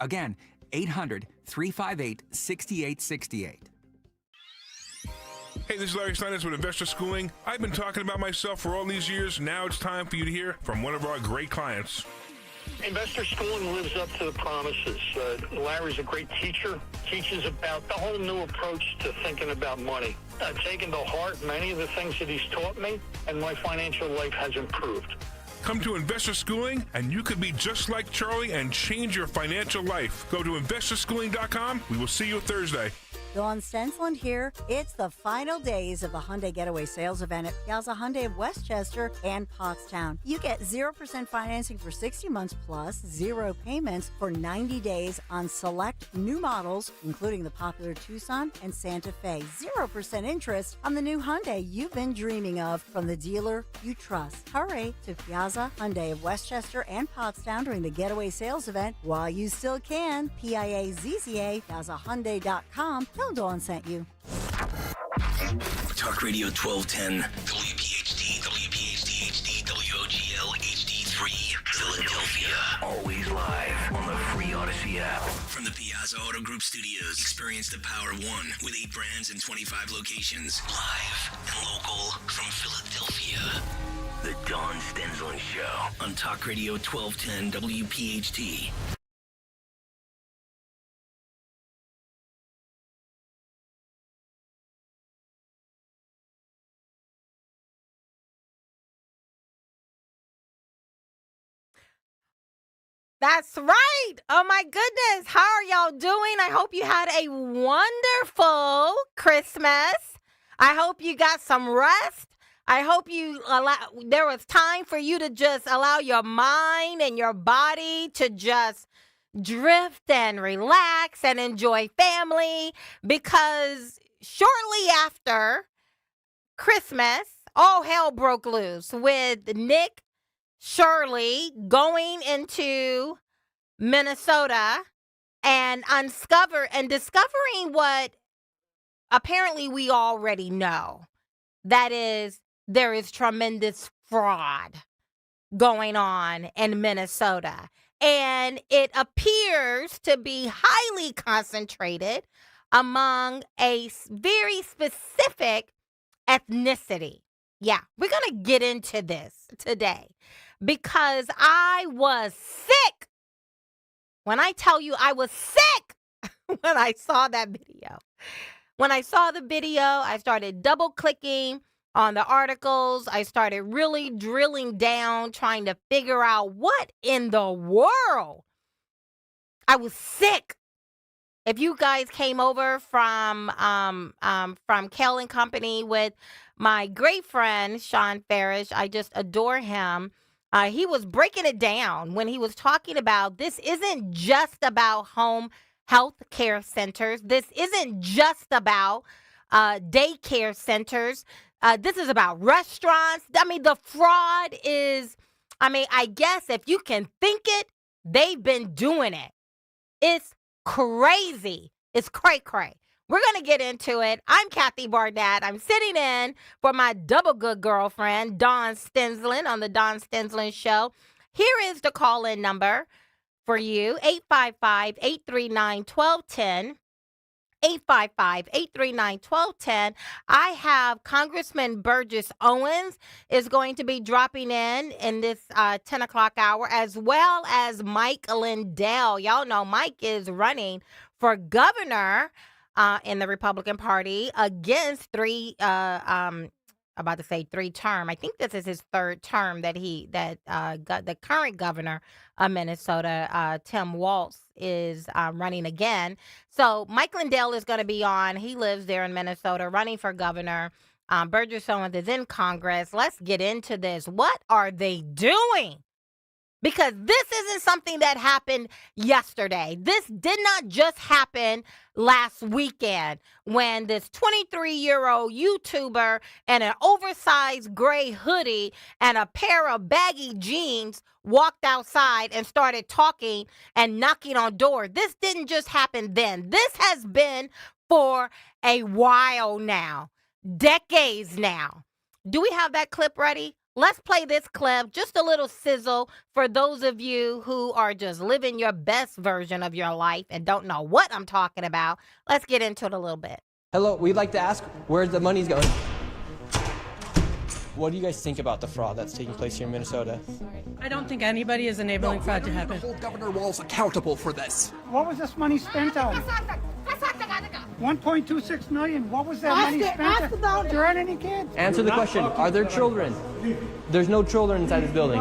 Again, 800-358-6868. Hey, this is Larry Steiners with Investor Schooling. I've been talking about myself for all these years. Now it's time for you to hear from one of our great clients. Investor Schooling lives up to the promises. Larry's a great teacher, teaches about the whole new approach to thinking about money. I've taken to heart many of the things that he's taught me, and my financial life has improved. Come to Investor Schooling, and you could be just like Charlie and change your financial life. Go to investorschooling.com. We will see you Thursday. Dawn Stensland here. It's the final days of the Hyundai Getaway Sales Event at Piazza Hyundai of Westchester and Pottstown. You get 0% financing for 60 months plus 0 payments for 90 days on select new models, including the popular Tucson and Santa Fe. 0% interest on the new Hyundai you've been dreaming of from the dealer you trust. Hurry to Piazza Hyundai of Westchester and Pottstown during the Getaway Sales Event while you still can. PIAZZA, PiazzaHyundai.com. Tell Dawn sent you. Talk Radio 1210, WPHT, WPHT HD, WOGL HD3, Philadelphia. Always live on the free Odyssey app. From the Piazza Auto Group Studios, experience the power of one with 8 brands and 25 locations. Live and local from Philadelphia. The Dawn Stensland Show on Talk Radio 1210, WPHT. That's right. Oh, my goodness. How are y'all doing? I hope you had a wonderful Christmas. I hope you got some rest. I hope there was time for you to just allow your mind and your body to just drift and relax and enjoy family, because shortly after Christmas, all hell broke loose with Nick Shirley going into Minnesota and discovering what apparently we already know. That is, there is tremendous fraud going on in Minnesota. And it appears to be highly concentrated among a very specific ethnicity. Yeah, we're going to get into this today, because I was sick. When I tell you I was sick when I saw that video. When I saw the video, I started double clicking on the articles. I started really drilling down, trying to figure out what in the world. I was sick. If you guys came over from Kell and Company with my great friend, Sean Farish, I just adore him. He was breaking it down when he was talking about this isn't just about home health care centers. This isn't just about daycare centers. This is about restaurants. I mean, the fraud is, I guess if you can think it, they've been doing it. It's crazy. It's cray-cray. We're going to get into it. I'm Kathy Barnett. I'm sitting in for my double good girlfriend, Dawn Stensland, on the Dawn Stensland Show. Here is the call-in number for you, 855-839-1210. 855-839-1210. I have Congressman Burgess Owens is going to be dropping in this 10 o'clock hour, as well as Mike Lindell. Y'all know Mike is running for governor in the Republican Party against three term. I think this is his third term that the current governor of Minnesota, Tim Walz, is running again. So Mike Lindell is going to be on. He lives there in Minnesota, running for governor. Burgess Owens is in Congress. Let's get into this. What are they doing? Because this isn't something that happened yesterday. This did not just happen last weekend when this 23-year-old YouTuber in an oversized gray hoodie and a pair of baggy jeans walked outside and started talking and knocking on doors. This didn't just happen then. This has been for a while now, decades now. Do we have that clip ready? let's play this clip, just a little sizzle for those of you who are just living your best version of your life and don't know what I'm talking about. Let's get into it a little bit. Hello, we'd like to ask where the money's going. What do you guys think about the fraud that's taking place here in Minnesota? I don't think anybody is enabling fraud to happen. Hold Governor Walz accountable for this. What was this money spent on? 1.26 million. What was that money spent on? There aren't any kids. Answer the question, are there children? There's no children inside this building.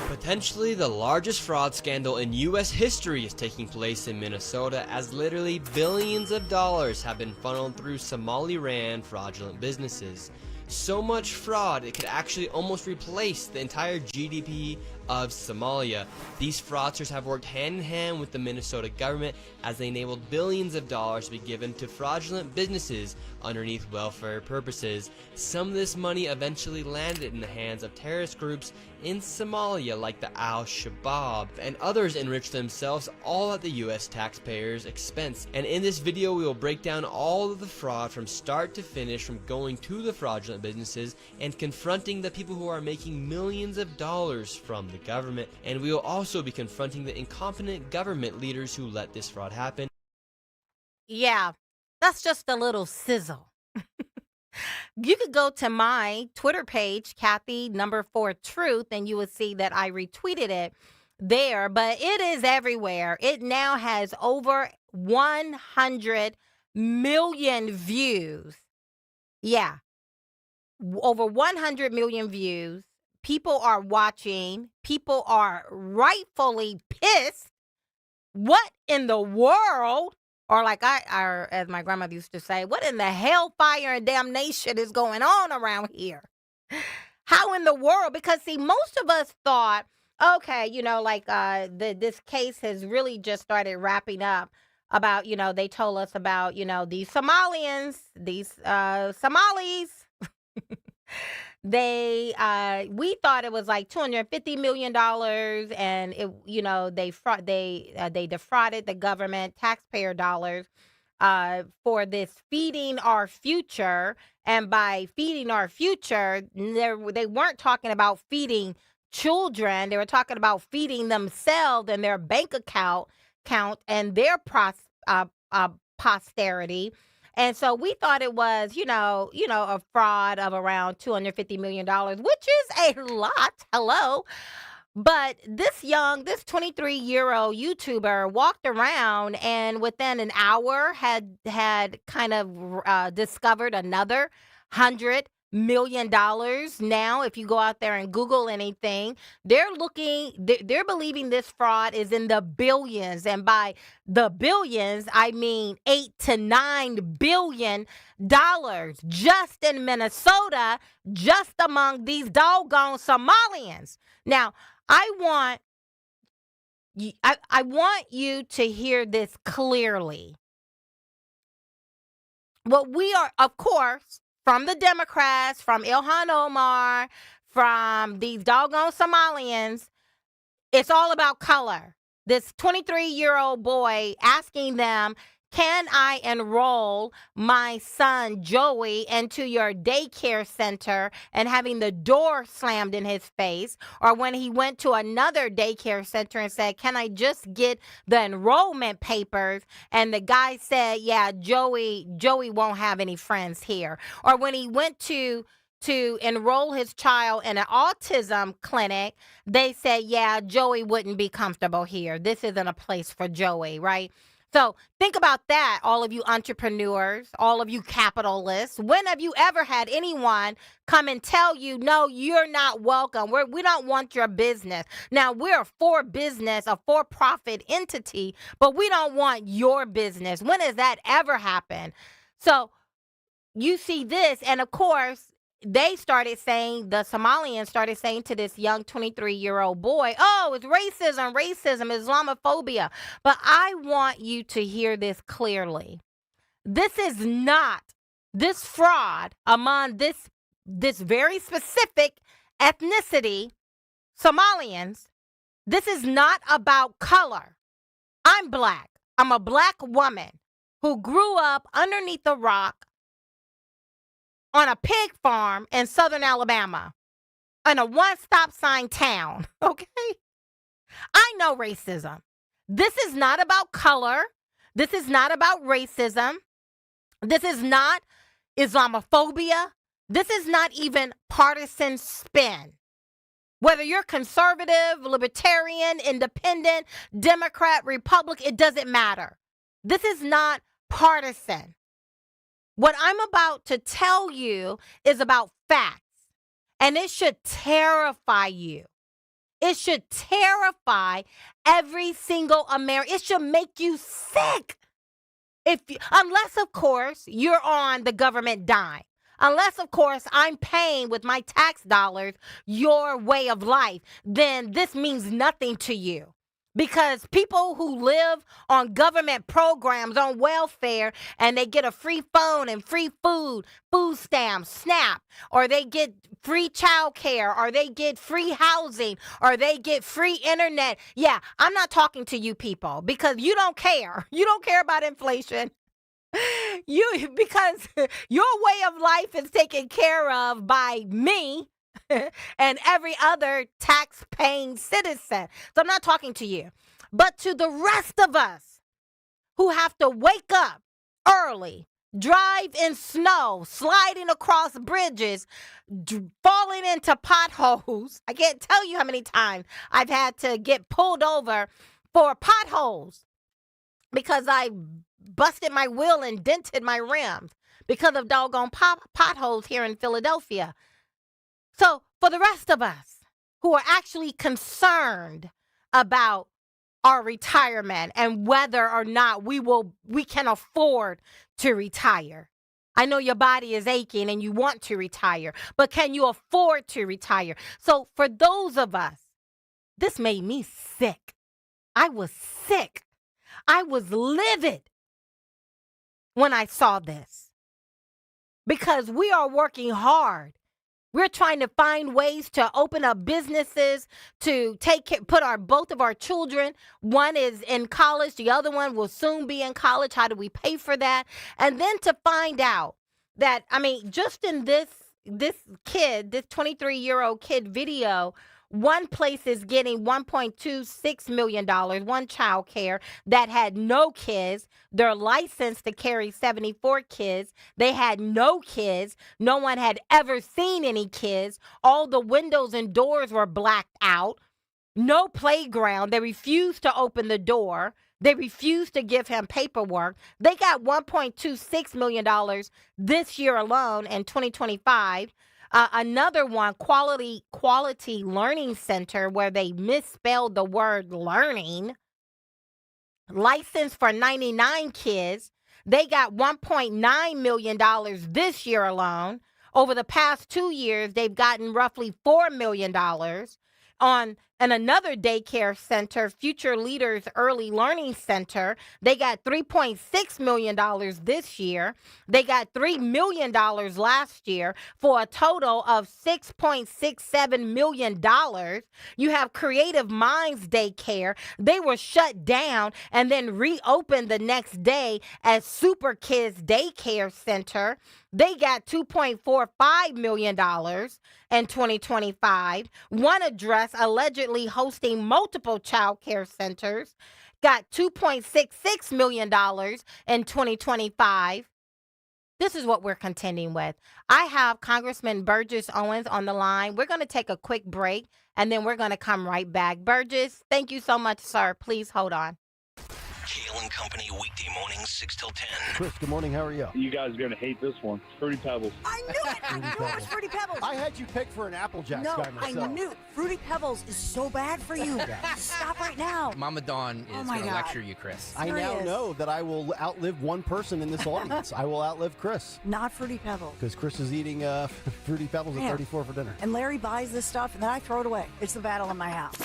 Potentially the largest fraud scandal in U.S. history is taking place in Minnesota, as literally billions of dollars have been funneled through Somali-ran fraudulent businesses. So much fraud, it could actually almost replace the entire GDP of Somalia. These fraudsters have worked hand in hand with the Minnesota government as they enabled billions of dollars to be given to fraudulent businesses underneath welfare purposes. Some of this money eventually landed in the hands of terrorist groups in Somalia like the Al-Shabaab, and others enriched themselves all at the US taxpayers' expense. And in this video we will break down all of the fraud from start to finish, from going to the fraudulent businesses and confronting the people who are making millions of dollars from the government. And we will also be confronting the incompetent government leaders who let this fraud happen. Yeah, that's just a little sizzle. You could go to my Twitter page, Kathy4Truth, and you would see that I retweeted it there, but it is everywhere. It now has over 100 million views. Yeah, over 100 million views. People are watching. People are rightfully pissed. What in the world? Or like as my grandmother used to say, what in the hellfire and damnation is going on around here? How in the world? Because see, most of us thought, okay, like this case has really just started wrapping up about, they told us about, these Somalians, these Somalis. We thought it was like $250 million, and they defrauded the government taxpayer dollars for this feeding our future. And by feeding our future, they weren't talking about feeding children. They were talking about feeding themselves and their bank account and their posterity. And so we thought it was, a fraud of around $250 million, which is a lot. Hello. But this 23-year-old YouTuber walked around and within an hour had kind of discovered another $100 million. Now, if you go out there and Google anything, they're believing this fraud is in the billions. And by the billions, I mean $8 to $9 billion just in Minnesota, just among these doggone Somalians. Now, I want you to hear this clearly. What we are, of course, from the Democrats, from Ilhan Omar, from these doggone Somalians, it's all about color. This 23-year-old boy asking them, can I enroll my son Joey into your daycare center, and having the door slammed in his face? Or when he went to another daycare center and said, can I just get the enrollment papers? And the guy said, yeah, Joey won't have any friends here. Or when he went to enroll his child in an autism clinic, they said, yeah, Joey wouldn't be comfortable here. This isn't a place for Joey, right? So think about that, all of you entrepreneurs, all of you capitalists. When have you ever had anyone come and tell you, no, you're not welcome? We don't want your business. Now, we're a for-profit entity, but we don't want your business. When has that ever happened? So you see this, and of course, the Somalians started saying to this young 23-year-old boy, oh, it's racism, Islamophobia. But I want you to hear this clearly. This is not, this fraud among this very specific ethnicity, Somalians, this is not about color. I'm black. I'm a black woman who grew up underneath a rock on a pig farm in southern Alabama. in a one-stop sign town, okay? I know racism. This is not about color. This is not about racism. This is not Islamophobia. This is not even partisan spin. Whether you're conservative, libertarian, independent, Democrat, Republican, it doesn't matter. This is not partisan. What I'm about to tell you is about facts, and it should terrify you. It should terrify every single American. It should make you sick. Unless, of course, you're on the government dime. Unless, of course, I'm paying with my tax dollars your way of life, then this means nothing to you. Because people who live on government programs, on welfare, and they get a free phone and free food stamps, SNAP, or they get free child care, or they get free housing, or they get free internet. Yeah, I'm not talking to you people because you don't care. You don't care about inflation. Because your way of life is taken care of by me and every other tax-paying citizen. So I'm not talking to you, but to the rest of us who have to wake up early, drive in snow, sliding across bridges, falling into potholes. I can't tell you how many times I've had to get pulled over for potholes because I busted my wheel and dented my rims because of doggone potholes here in Philadelphia. So for the rest of us who are actually concerned about our retirement and whether or not we can afford to retire. I know your body is aching and you want to retire, but can you afford to retire? So for those of us, this made me sick. I was sick. I was livid when I saw this because we are working hard. We're trying to find ways to open up businesses to put both of our children. One is in college. The other one will soon be in college. How do we pay for that? And then to find out that, just in this 23-year-old kid video, one place is getting $1.26 million, one child care that had no kids. They're licensed to carry 74 kids. They had no kids. No one had ever seen any kids. All the windows and doors were blacked out. No playground. They refused to open the door. They refused to give him paperwork. They got $1.26 million this year alone in 2025. Another one, Quality Learning Center, where they misspelled the word learning. Licensed for 99 kids. They got $1.9 million this year alone. Over the past 2 years, they've gotten roughly $4 million. And another daycare center, Future Leaders Early Learning Center, they got $3.6 million this year. They got $3 million last year for a total of $6.67 million. You have Creative Minds Daycare. They were shut down and then reopened the next day as Super Kids Daycare Center. They got $2.45 million in 2025. One address allegedly hosting multiple child care centers got $2.66 million in 2025. This is what we're contending with. I have Congressman Burgess Owens on the line. We're going to take a quick break, and then we're going to come right back. Burgess, thank you so much, sir. Please hold on. Kale and Company, weekday mornings, 6 till 10. Chris, good morning. How are you? You guys are going to hate this one. Fruity Pebbles. I knew it! I knew it was Fruity Pebbles. I had you pick for an Apple Jacks No, guy myself. I knew Fruity Pebbles is so bad for you. Stop right now. Mama Dawn is going to lecture you, Chris. I now know that I will outlive one person in this audience. I will outlive Chris. Not Fruity Pebbles. Because Chris is eating Fruity Pebbles at 34 for dinner. And Larry buys this stuff, and then I throw it away. It's the battle in my house.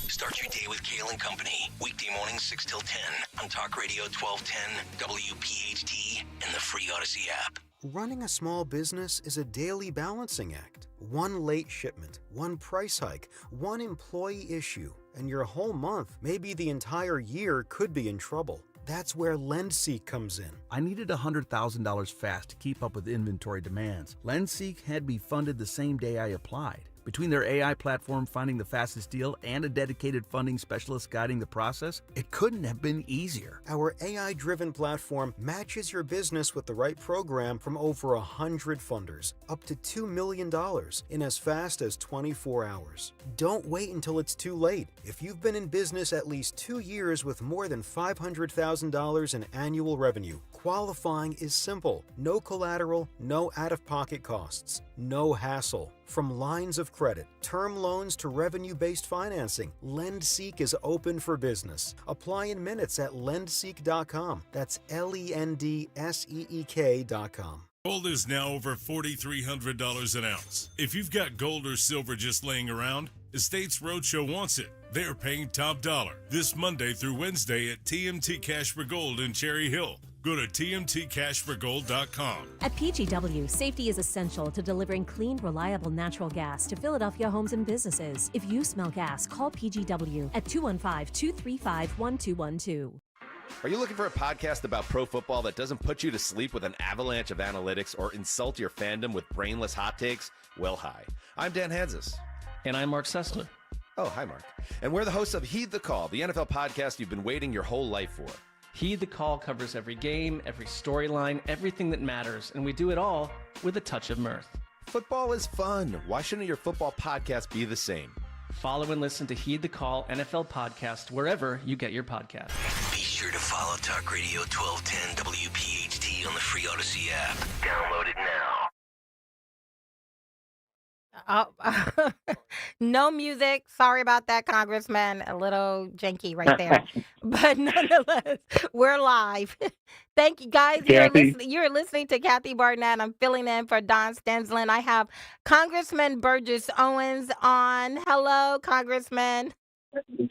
Start your day with Kale and Company, weekday mornings 6 till 10 on Talk Radio 1210, WPHT, and the free Odyssey app. Running a small business is a daily balancing act. One late shipment, one price hike, one employee issue, and your whole month, maybe the entire year, could be in trouble. That's where LendSeek comes in. I needed $100,000 fast to keep up with inventory demands. LendSeek had me funded the same day I applied. Between their AI platform finding the fastest deal and a dedicated funding specialist guiding the process, it couldn't have been easier. Our AI-driven platform matches your business with the right program from over 100 funders, up to $2 million in as fast as 24 hours. Don't wait until it's too late. If you've been in business at least 2 years with more than $500,000 in annual revenue, qualifying is simple. No collateral, no out-of-pocket costs, no hassle. From lines of credit, term loans to revenue-based financing, LendSeek is open for business. Apply in minutes at lendseek.com. That's LENDSEEK.com. Gold is now over $4,300 an ounce. If you've got gold or silver just laying around, Estates Roadshow wants it. They're paying top dollar this Monday through Wednesday at TMT Cash for Gold in Cherry Hill. Go to tmtcashforgold.com. At PGW, safety is essential to delivering clean, reliable natural gas to Philadelphia homes and businesses. If you smell gas, call PGW at 215-235-1212. Are you looking for a podcast about pro football that doesn't put you to sleep with an avalanche of analytics or insult your fandom with brainless hot takes? Well, hi. I'm Dan Hansis. And I'm Mark Sessler. Oh, hi, Mark. And we're the hosts of Heed the Call, the NFL podcast you've been waiting your whole life for. Heed the Call covers every game, every storyline, everything that matters, and we do it all with a touch of mirth. Football is fun. Why shouldn't your football podcast be the same? Follow and listen to Heed the Call NFL podcast wherever you get your podcast. Be sure to follow Talk Radio 1210 WPHT on the free Odyssey app. Download it now. No music. Sorry about that, Congressman. A little janky right there. But nonetheless, we're live. Thank you, guys. You're listening to Kathy Barnett. I'm filling in for Don Stensland. I have Congressman Burgess Owens on. Hello, Congressman.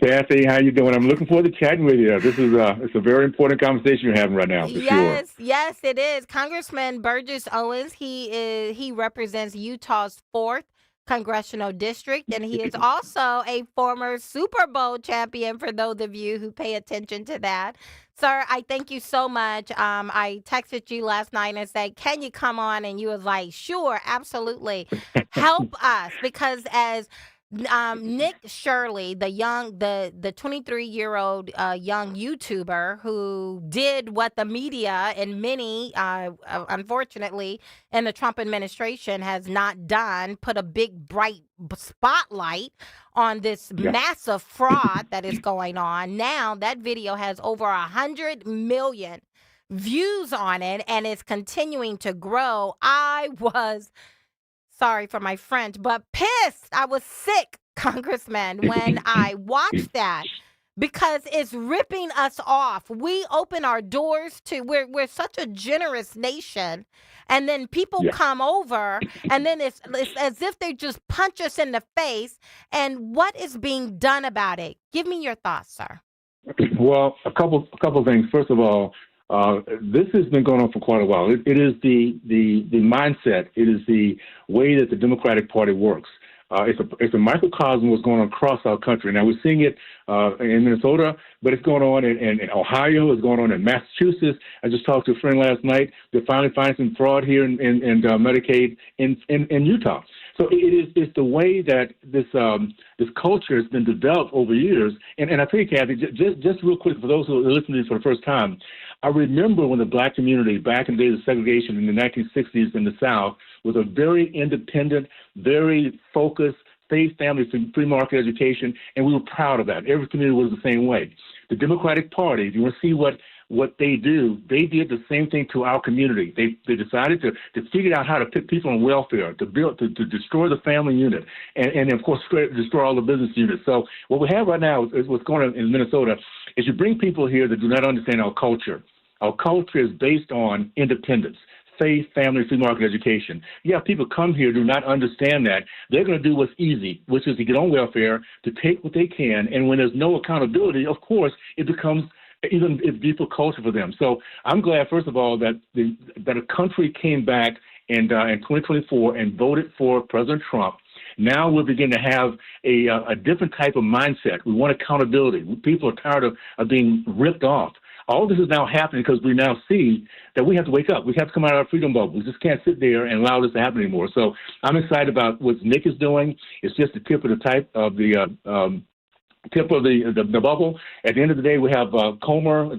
Kathy, how you doing? I'm looking forward to chatting with you. This is it's a very important conversation you're having right now. For sure. Yes, it is. Congressman Burgess Owens. He represents Utah's 4th congressional district, and he is also a former Super Bowl champion. For those of you who pay attention to that, sir, I thank you so much. I texted you last night and said, "Can you come on?" And you was like, "Sure, absolutely." Help us, because as Nick Shirley, the 23-year-old young YouTuber who did what the media and many, unfortunately, in the Trump administration has not done, put a big bright spotlight on this massive fraud that is going on. Now that video has over 100 million views on it, and it's continuing to grow. I was, sorry for my French, but pissed. I was sick, Congressman, when I watched that, because it's ripping us off. We open our doors to, we're such a generous nation, and then people come over, and then it's as if they just punch us in the face. And what is being done about it? Give me your thoughts, sir. Well, a couple things. First of all, this has been going on for quite a while. It is the mindset. It is the way that the Democratic Party works. It's a microcosm of what's going on across our country. Now, we're seeing it in Minnesota, but it's going on in Ohio. It's going on in Massachusetts. I just talked to a friend last night. They're finally finding some fraud here in Medicaid in Utah. So it's the way that this culture has been developed over years. And I tell you, Kathy, just real quick, for those who are listening to this for the first time, I remember when the black community back in the days of segregation in the 1960s in the South was a very independent, very focused, faith, family, free market education, and we were proud of that. Every community was the same way. The Democratic Party, if you want to see what they do, they did the same thing to our community. They decided to figure out how to put people on welfare, to destroy the family unit, and of course destroy all the business units. So what we have right now is what's going on in Minnesota is you bring people here that do not understand our culture. Our culture is based on independence, faith, family, free market education. You have people come here do not understand that. They're going to do what's easy, which is to get on welfare, to take what they can, and when there's no accountability, of course, it becomes even a deeper culture for them. So I'm glad, first of all, that a country came back in 2024 and voted for President Trump. Now we're beginning to have a different type of mindset. We want accountability. People are tired of being ripped off. all this is now happening because we now see that we have to wake up. We have to come out of our freedom bubble. We just can't sit there and allow this to happen anymore. So I'm excited about what Nick is doing. It's just the tip of the tip of the bubble. At the end of the day, we have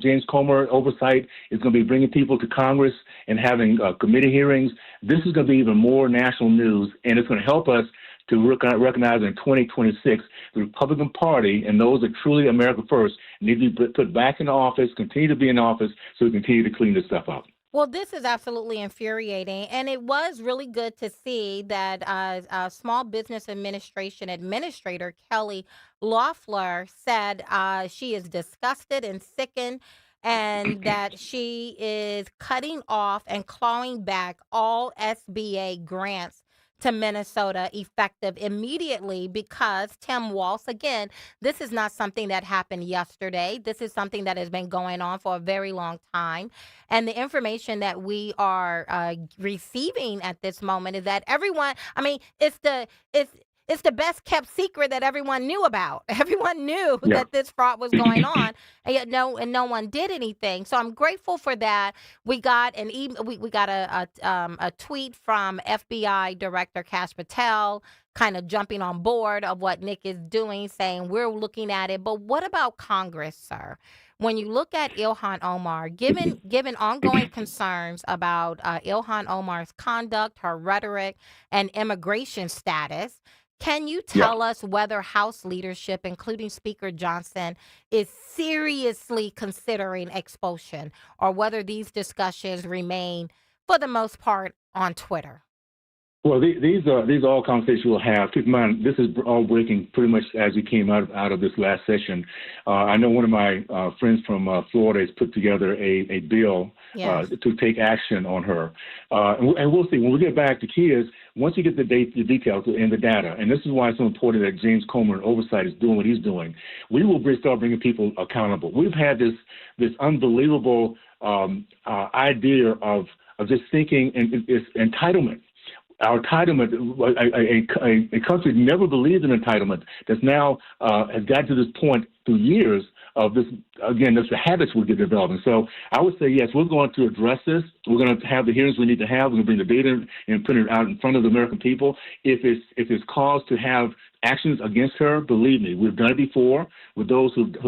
James Comer oversight is going to be bringing people to Congress and having committee hearings. This is going to be even more national news, and it's going to help us to recognize in 2026 the Republican Party and those that truly America first need to be put back in office, continue to be in office, so we continue to clean this stuff up. Well, this is absolutely infuriating, and it was really good to see that Small Business Administration Administrator Kelly Loeffler said she is disgusted and sickened, and that she is cutting off and clawing back all SBA grants to Minnesota effective immediately because Tim Walz, again, this is not something that happened yesterday. This is something that has been going on for a very long time. And the information that we are receiving at this moment is that everyone, I mean, it's the best kept secret that everyone knew about. Everyone knew that this fraud was going on, and yet no one did anything. So I'm grateful for that. We got we got a tweet from FBI Director Kash Patel, kind of jumping on board of what Nick is doing, saying we're looking at it. But what about Congress, sir? When you look at Ilhan Omar, given ongoing concerns about Ilhan Omar's conduct, her rhetoric, and immigration status, can you tell us whether House leadership, including Speaker Johnson, is seriously considering expulsion, or whether these discussions remain, for the most part, on Twitter? Well, these are all conversations we'll have. Keep in mind, this is all breaking pretty much as we came out of this last session. I know one of my friends from Florida has put together a bill to take action on her. And we'll see. When we get back, the key is once you get the details and the data, and this is why it's so important that James Comer and Oversight is doing what he's doing, we will start bringing people accountable. We've had this unbelievable idea of just thinking and it's entitlement. Our entitlement, a country never believed in entitlement, that's now has gotten to this point through years of this, again, that's the habits we're developing. So I would say, yes, we're going to address this. We're going to have the hearings we need to have. We're going to bring the data and put it out in front of the American people. If it's cause to have actions against her, believe me, we've done it before with those who've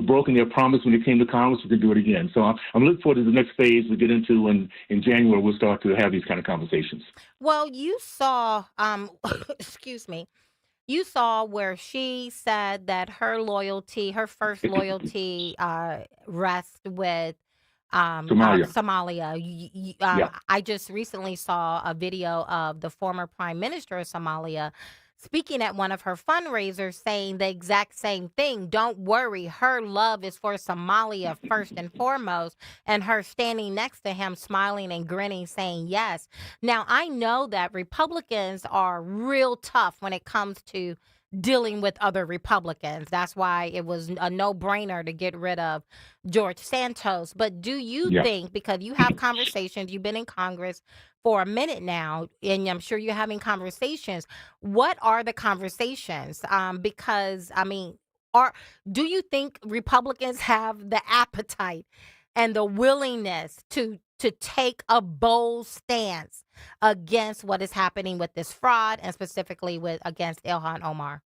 broken their promise when it came to Congress. We can do it again. So I'm looking forward to the next phase we get into, and in January we'll start to have these kind of conversations. Well, you saw, excuse me, you saw where she said that her first loyalty rests with Somalia. I just recently saw a video of the former prime minister of Somalia speaking at one of her fundraisers, saying the exact same thing. Don't worry, her love is for Somalia first and foremost, and her standing next to him, smiling and grinning, saying yes. Now, I know that Republicans are real tough when it comes to dealing with other Republicans. That's why it was a no-brainer to get rid of George Santos. But do you think, because you have conversations, you've been in Congress for a minute now, and I'm sure you're having conversations, what are the conversations? Because, I mean, do you think Republicans have the appetite and the willingness to take a bold stance against what is happening with this fraud, and specifically against Ilhan Omar?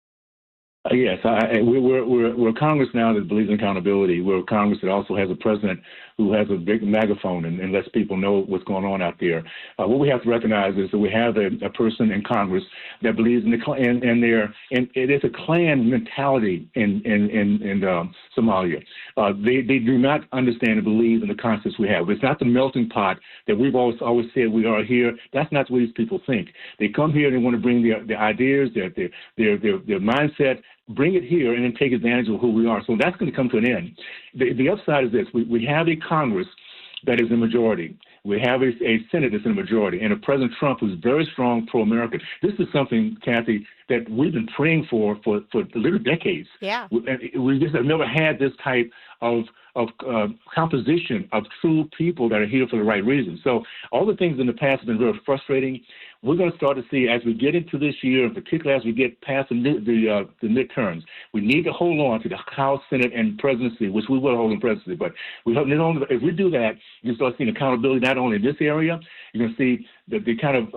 Yes, we're a Congress now that believes in accountability. We're a Congress that also has a president who has a big megaphone and lets people know what's going on out there. What we have to recognize is that we have a person in Congress that believes in it is a Klan mentality in Somalia. They do not understand and believe in the concepts we have. It's not the melting pot that we've always said we are here. That's not what these people think. They come here and they want to bring their ideas, their mindset, bring it here, and then take advantage of who we are. So that's going to come to an end. The upside is this. We have a Congress that is in majority. We have a Senate that's in a majority, and a President Trump who's very strong pro-American. This is something, Kathy, that we've been praying for literally decades. Yeah. We just have never had this type of composition of true people that are here for the right reasons. So all the things in the past have been very frustrating. we're going to start to see as we get into this year, and particularly as we get past the midterms, we need to hold on to the House, Senate, and presidency, which we will hold in presidency. But if we do that, you can start seeing accountability not only in this area. You're going to see the kind of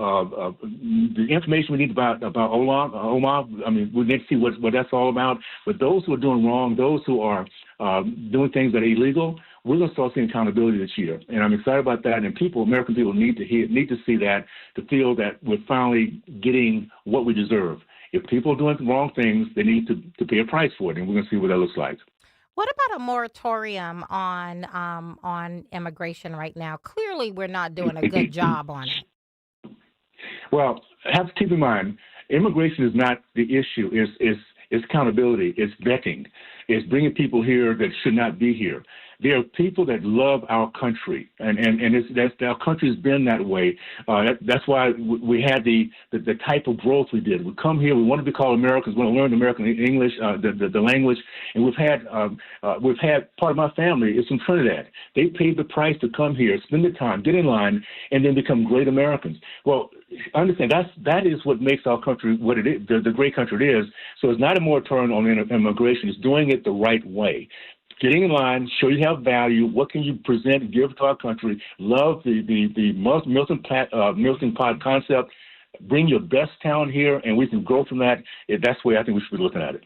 the information we need about Omar. I mean, we need to see what that's all about. But those who are doing wrong, those who are doing things that are illegal, we're going to start seeing accountability this year, and I'm excited about that. And American people need to see that, to feel that we're finally getting what we deserve. If people are doing wrong things, they need to pay a price for it, and we're going to see what that looks like. What about a moratorium on immigration right now? Clearly, we're not doing a good job on it. Well, have to keep in mind, immigration is not the issue. It's accountability. It's vetting. It's bringing people here that should not be here. There are people that love our country, and our country's been that way. That's why we had the type of growth we did. We come here, we want to be called Americans, we want to learn American English, the language, and we've had part of my family is from Trinidad. They paid the price to come here, spend the time, get in line, and then become great Americans. Well, understand that is what makes our country what it is, the great country it is. So it's not a moratorium on immigration; it's doing it the right way. Getting in line, show you have value. What can you present, give to our country? Love the melting pot concept. Bring your best talent here, and we can grow from that. That's the way I think we should be looking at it.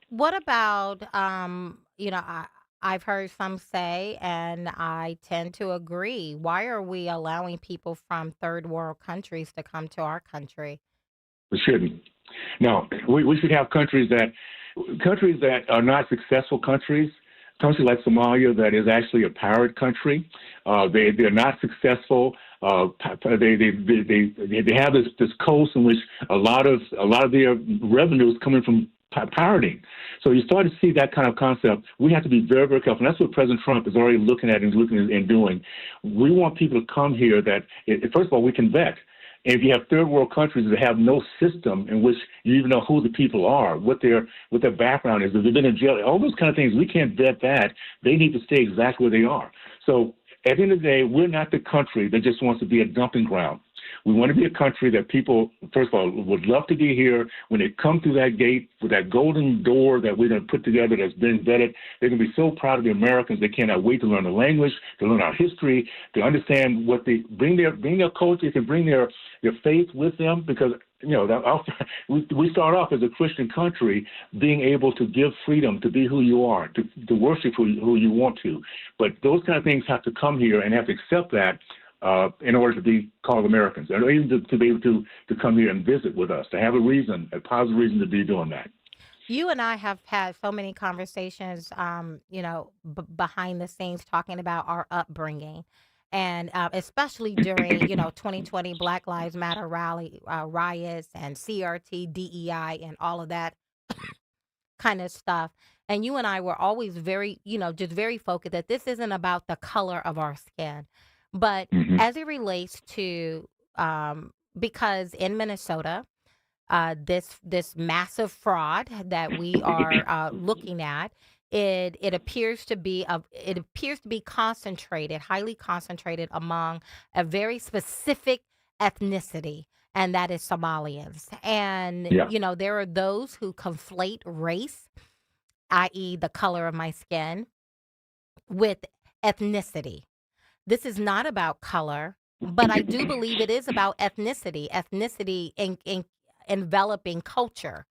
What about, I've heard some say, and I tend to agree, why are we allowing people from third world countries to come to our country? We shouldn't. No, we should have countries that are not successful countries. Country like Somalia that is actually a pirate country. They're not successful. They have this coast in which a lot of their revenue is coming from pirating. So you start to see that kind of concept. We have to be very, very careful. And that's what President Trump is already looking at and doing. We want people to come here that, first of all, we can vet. And if you have third world countries that have no system in which you even know who the people are, what their background is, if they've been in jail, all those kind of things, we can't vet that. They need to stay exactly where they are. So at the end of the day, we're not the country that just wants to be a dumping ground. We want to be a country that people, first of all, would love to be here. When they come through that gate with that golden door that we're going to put together that's been vetted, they're going to be so proud of the Americans. They cannot wait to learn the language, to learn our history, to understand what they bring their culture, they can bring their faith with them, because we start off as a Christian country, being able to give freedom to be who you are, to worship who you want to. But those kind of things have to come here and have to accept that in order to be called Americans, and even to be able to come here and visit with us, to have a positive reason to be doing that. You and I have had so many conversations, behind the scenes, talking about our upbringing. And especially during, 2020 Black Lives Matter riots and CRT, DEI, and all of that kind of stuff. And you and I were always very, just very focused that this isn't about the color of our skin. But as it relates to, because in Minnesota, this massive fraud that we are looking at, it appears to be concentrated, highly concentrated among a very specific ethnicity, and that is Somalians. And there are those who conflate race, i.e., the color of my skin, with ethnicity. This is not about color, but I do believe it is about ethnicity in enveloping culture,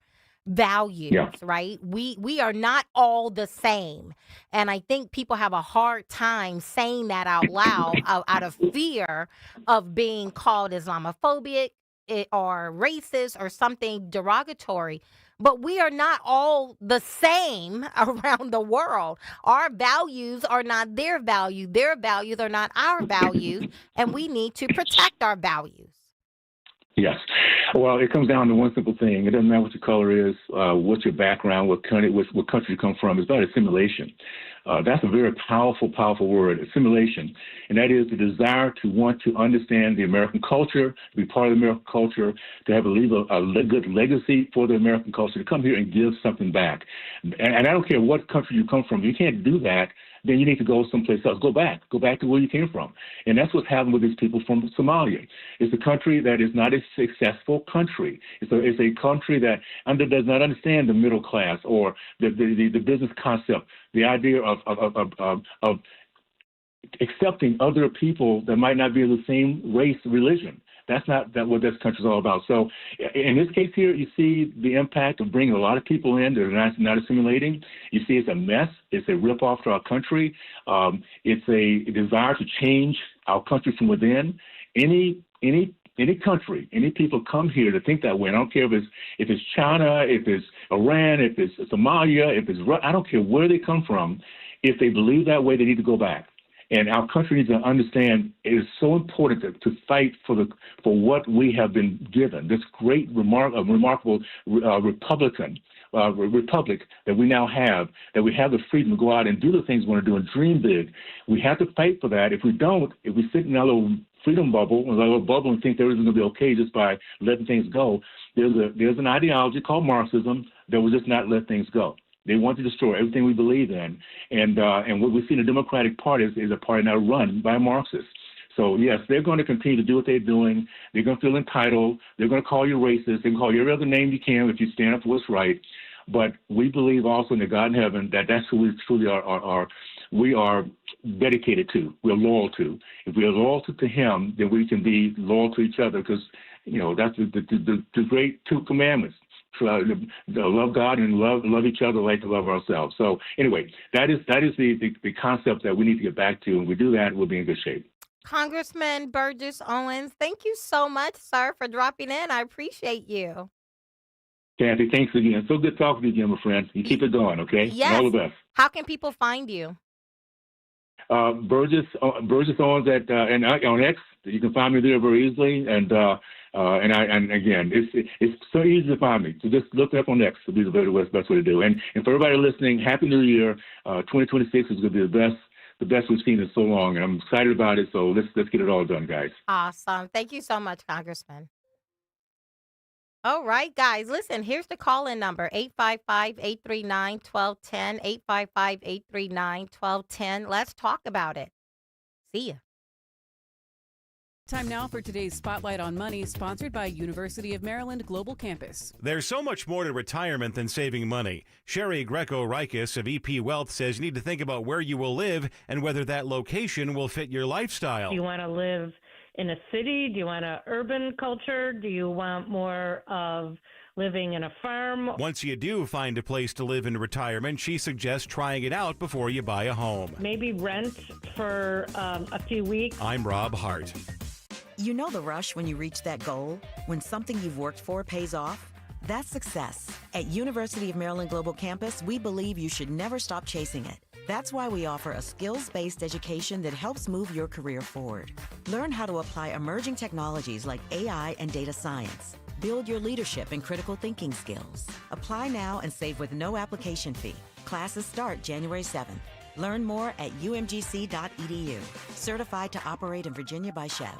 values, right? We are not all the same. And I think people have a hard time saying that out loud out of fear of being called Islamophobic or racist or something derogatory. But we are not all the same around the world. Our values are not their value. Their values are not our values. And we need to protect our values. Yes. Well, it comes down to one simple thing. It doesn't matter what your color is, what's your background, what country you come from. It's about assimilation. That's a very powerful, powerful word, assimilation. And that is the desire to want to understand the American culture, to be part of the American culture, to have a good legacy for the American culture, to come here and give something back. And I don't care what country you come from. You can't do that then you need to go someplace else. Go back to where you came from. And that's what's happened with these people from Somalia. It's a country that is not a successful country. It's a country that does not understand the middle class or the business concept, the idea of accepting other people that might not be of the same race, religion. That's not what this country's all about. So in this case here, you see the impact of bringing a lot of people in that are not assimilating. You see it's a mess. It's a ripoff to our country. It's a desire to change our country from within. Any country, any people come here to think that way. I don't care if it's China, if it's Iran, if it's Somalia, if it's I don't care where they come from. If they believe that way, they need to go back. And our country needs to understand it is so important to fight for what we have been given, this great, remarkable republic that we now have, that we have the freedom to go out and do the things we want to do and dream big. We have to fight for that. If we don't, if we sit in our little freedom bubble, and think everything's going to be okay just by letting things go, there's an ideology called Marxism that will just not let things go. They want to destroy everything we believe in. And what we see in the Democratic Party is a party now run by Marxists. So, yes, they're going to continue to do what they're doing. They're going to feel entitled. They're going to call you racist. They can call you every other name you can if you stand up for what's right. But we believe also in the God in heaven that's who we truly we are dedicated to. We're loyal to. If we are loyal to him, then we can be loyal to each other because, that's the great two commandments. Love God and love each other like to love ourselves. So anyway, that is the concept that we need to get back to, and we do that, we'll be in good shape. Congressman Burgess Owens, thank you so much, sir, for dropping in. I appreciate you. Kathy, thanks again. So good talking to you again, my friend. You keep it going, okay? Yes. And all the best. How can people find you? Burgess Owens on X. You can find me there very easily, and again, it's so easy to find me. So just look up on X. It'll be the best way to do. And for everybody listening, Happy New Year. 2026 is going to be the best we've seen in so long, and I'm excited about it. So let's get it all done, guys. Awesome. Thank you so much, Congressman. All right, guys, listen, here's the call-in number, 855-839-1210, 855-839-1210. Let's talk about it. See ya. Time now for today's Spotlight on Money, sponsored by University of Maryland Global Campus. There's so much more to retirement than saving money. Sherry Greco-Rikis of EP Wealth says you need to think about where you will live and whether that location will fit your lifestyle. Do you want to live in a city? Do you want an urban culture? Do you want more of living in a farm? Once you do find a place to live in retirement, she suggests trying it out before you buy a home. Maybe rent for a few weeks. I'm Rob Hart. You know the rush when you reach that goal? When something you've worked for pays off? That's success. At University of Maryland Global Campus, we believe you should never stop chasing it. That's why we offer a skills-based education that helps move your career forward. Learn how to apply emerging technologies like AI and data science. Build your leadership and critical thinking skills. Apply now and save with no application fee. Classes start January 7th. Learn more at umgc.edu. Certified to operate in Virginia by Chev.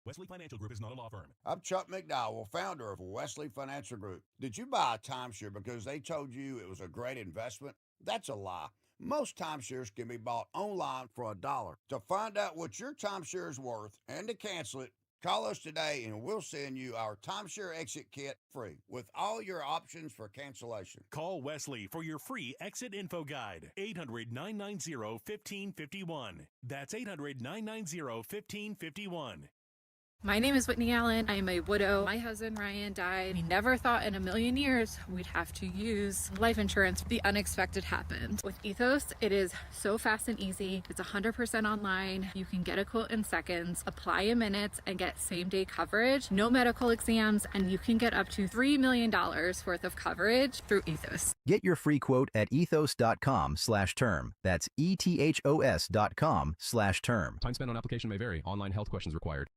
Wesley Financial Group is not a law firm. I'm Chuck McDowell, founder of Wesley Financial Group. Did you buy a timeshare because they told you it was a great investment? That's a lie. Most timeshares can be bought online for $1. To find out what your timeshare is worth and to cancel it, call us today and we'll send you our timeshare exit kit free with all your options for cancellation. Call Wesley for your free exit info guide. 800-990-1551. That's 800-990-1551. My name is Whitney Allen. I am a widow. My husband Ryan died. We never thought in a million years we'd have to use life insurance. The unexpected happened. With Ethos, it is so fast and easy. It's 100% online. You can get a quote in seconds, apply in minutes, and get same-day coverage. No medical exams, and you can get up to $3 million worth of coverage through Ethos. Get your free quote at ethos.com/term. That's ethos.com/term. Time spent on application may vary. Online health questions required.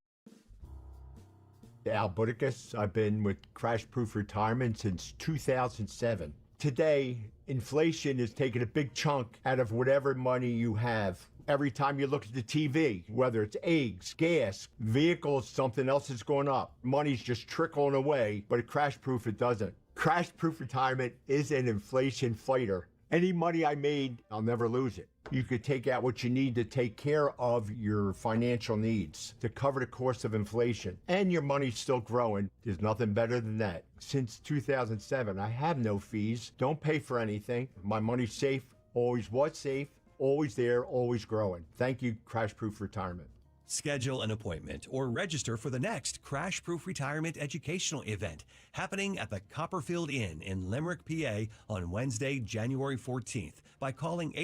Al Budicus. I've been with Crash Proof Retirement since 2007. Today, inflation is taking a big chunk out of whatever money you have. Every time you look at the TV, whether it's eggs, gas, vehicles, something else is going up. Money's just trickling away, but at Crash Proof it doesn't. Crash Proof Retirement is an inflation fighter. Any money I made, I'll never lose it. You could take out what you need to take care of your financial needs, to cover the cost of inflation, and your money's still growing. There's nothing better than that. Since 2007, I have no fees, don't pay for anything. My money's safe, always was safe, always there, always growing. Thank you, Crash Proof Retirement. Schedule an appointment or register for the next Crash Proof Retirement educational event happening at the Copperfield Inn in Limerick, PA on Wednesday, January 14th by calling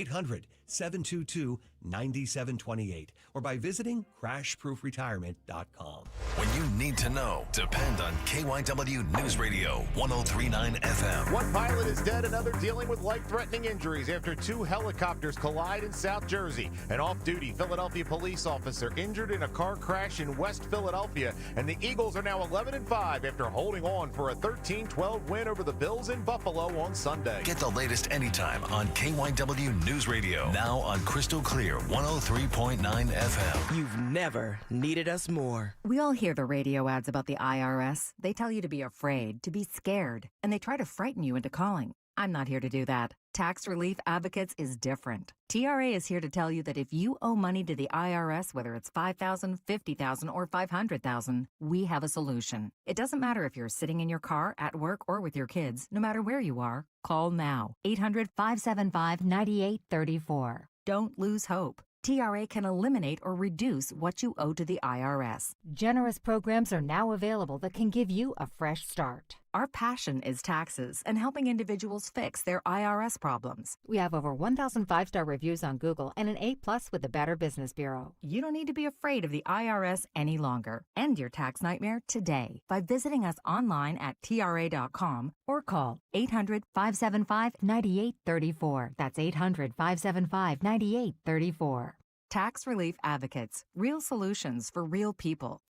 800-722-9728 or by visiting crashproofretirement.com. When you need to know, depend on KYW News Radio 1039 FM. One pilot is dead, another dealing with life-threatening injuries after two helicopters collide in South Jersey. An off-duty Philadelphia police officer injured in a car crash in West Philadelphia, and the Eagles are now 11-5 after holding on for a 13-12 win over the Bills in Buffalo on Sunday. Get the latest anytime on KYW News Radio, now on Crystal Clear 103.9 FM. You've never needed us more. We all hear the radio ads about the IRS. They tell you to be afraid, to be scared, and they try to frighten you into calling. I'm not here to do that. Tax Relief Advocates is different. TRA is here to tell you that if you owe money to the IRS, whether it's $5,000, $50,000, or $500,000, we have a solution. It doesn't matter if you're sitting in your car, at work, or with your kids. No matter where you are, call now. 800-575-9834. Don't lose hope. TRA can eliminate or reduce what you owe to the IRS. Generous programs are now available that can give you a fresh start. Our passion is taxes and helping individuals fix their IRS problems. We have over 1,000 5-star reviews on Google and an A+ with the Better Business Bureau. You don't need to be afraid of the IRS any longer. End your tax nightmare today by visiting us online at TRA.com or call 800-575-9834. That's 800-575-9834. Tax Relief Advocates. Real solutions for real people.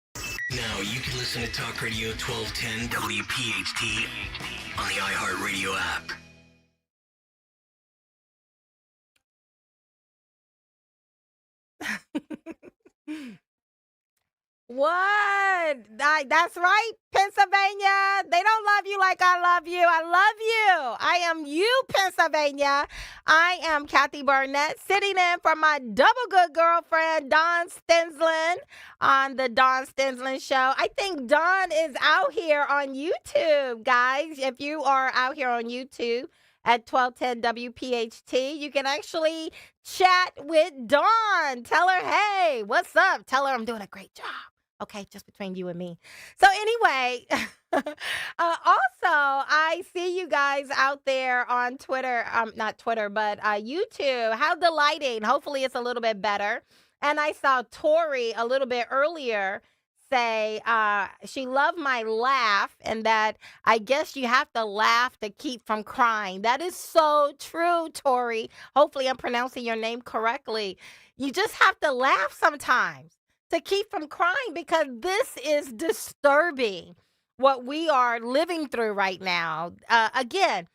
Now you can listen to Talk Radio 1210 WPHT on the iHeartRadio app. What? That's right, Pennsylvania. They don't love you like I love you. I love you. I am you, Pennsylvania. I am Kathy Burnett, sitting in for my double good girlfriend, Dawn Stensland, on the Dawn Stensland Show. I think Dawn is out here on YouTube, guys. If you are out here on YouTube at 1210 WPHT, you can actually chat with Dawn. Tell her, hey, what's up? Tell her I'm doing a great job. Okay, just between you and me. So anyway, also, I see you guys out there on Twitter, not Twitter, but YouTube. How delighting. Hopefully it's a little bit better. And I saw Tori a little bit earlier say she loved my laugh and that I guess you have to laugh to keep from crying. That is so true, Tori. Hopefully I'm pronouncing your name correctly. You just have to laugh sometimes to keep from crying because this is disturbing what we are living through right now. Again,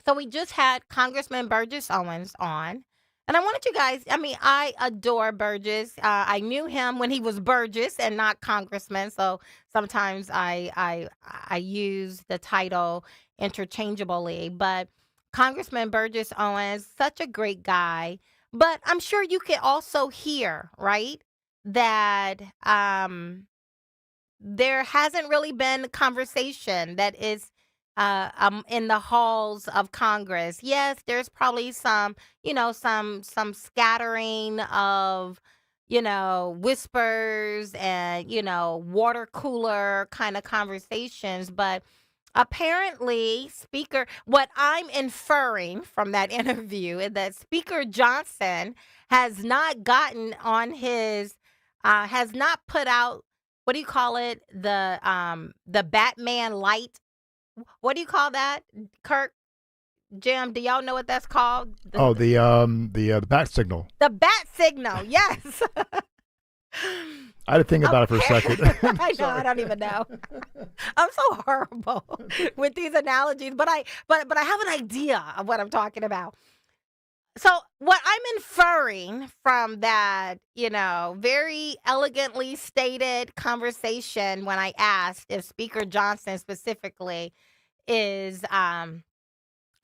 so we just had Congressman Burgess Owens on. And I wanted you guys, I adore Burgess. I knew him when he was Burgess and not Congressman. So sometimes I use the title interchangeably. But Congressman Burgess Owens, such a great guy. But I'm sure you can also hear, right, that there hasn't really been conversation that is in the halls of Congress. Yes, there's probably some scattering of, whispers and, water cooler kind of conversations. But apparently, what I'm inferring from that interview is that Speaker Johnson has not gotten on has not put out, what do you call it? The Batman light. What do you call that, Kirk? Jim, do y'all know what that's called? The bat signal. The bat signal, yes. I had to think about it for a second. I know, I don't even know. I'm so horrible with these analogies, but I have an idea of what I'm talking about. So what I'm inferring from that, very elegantly stated conversation when I asked if Speaker Johnson specifically is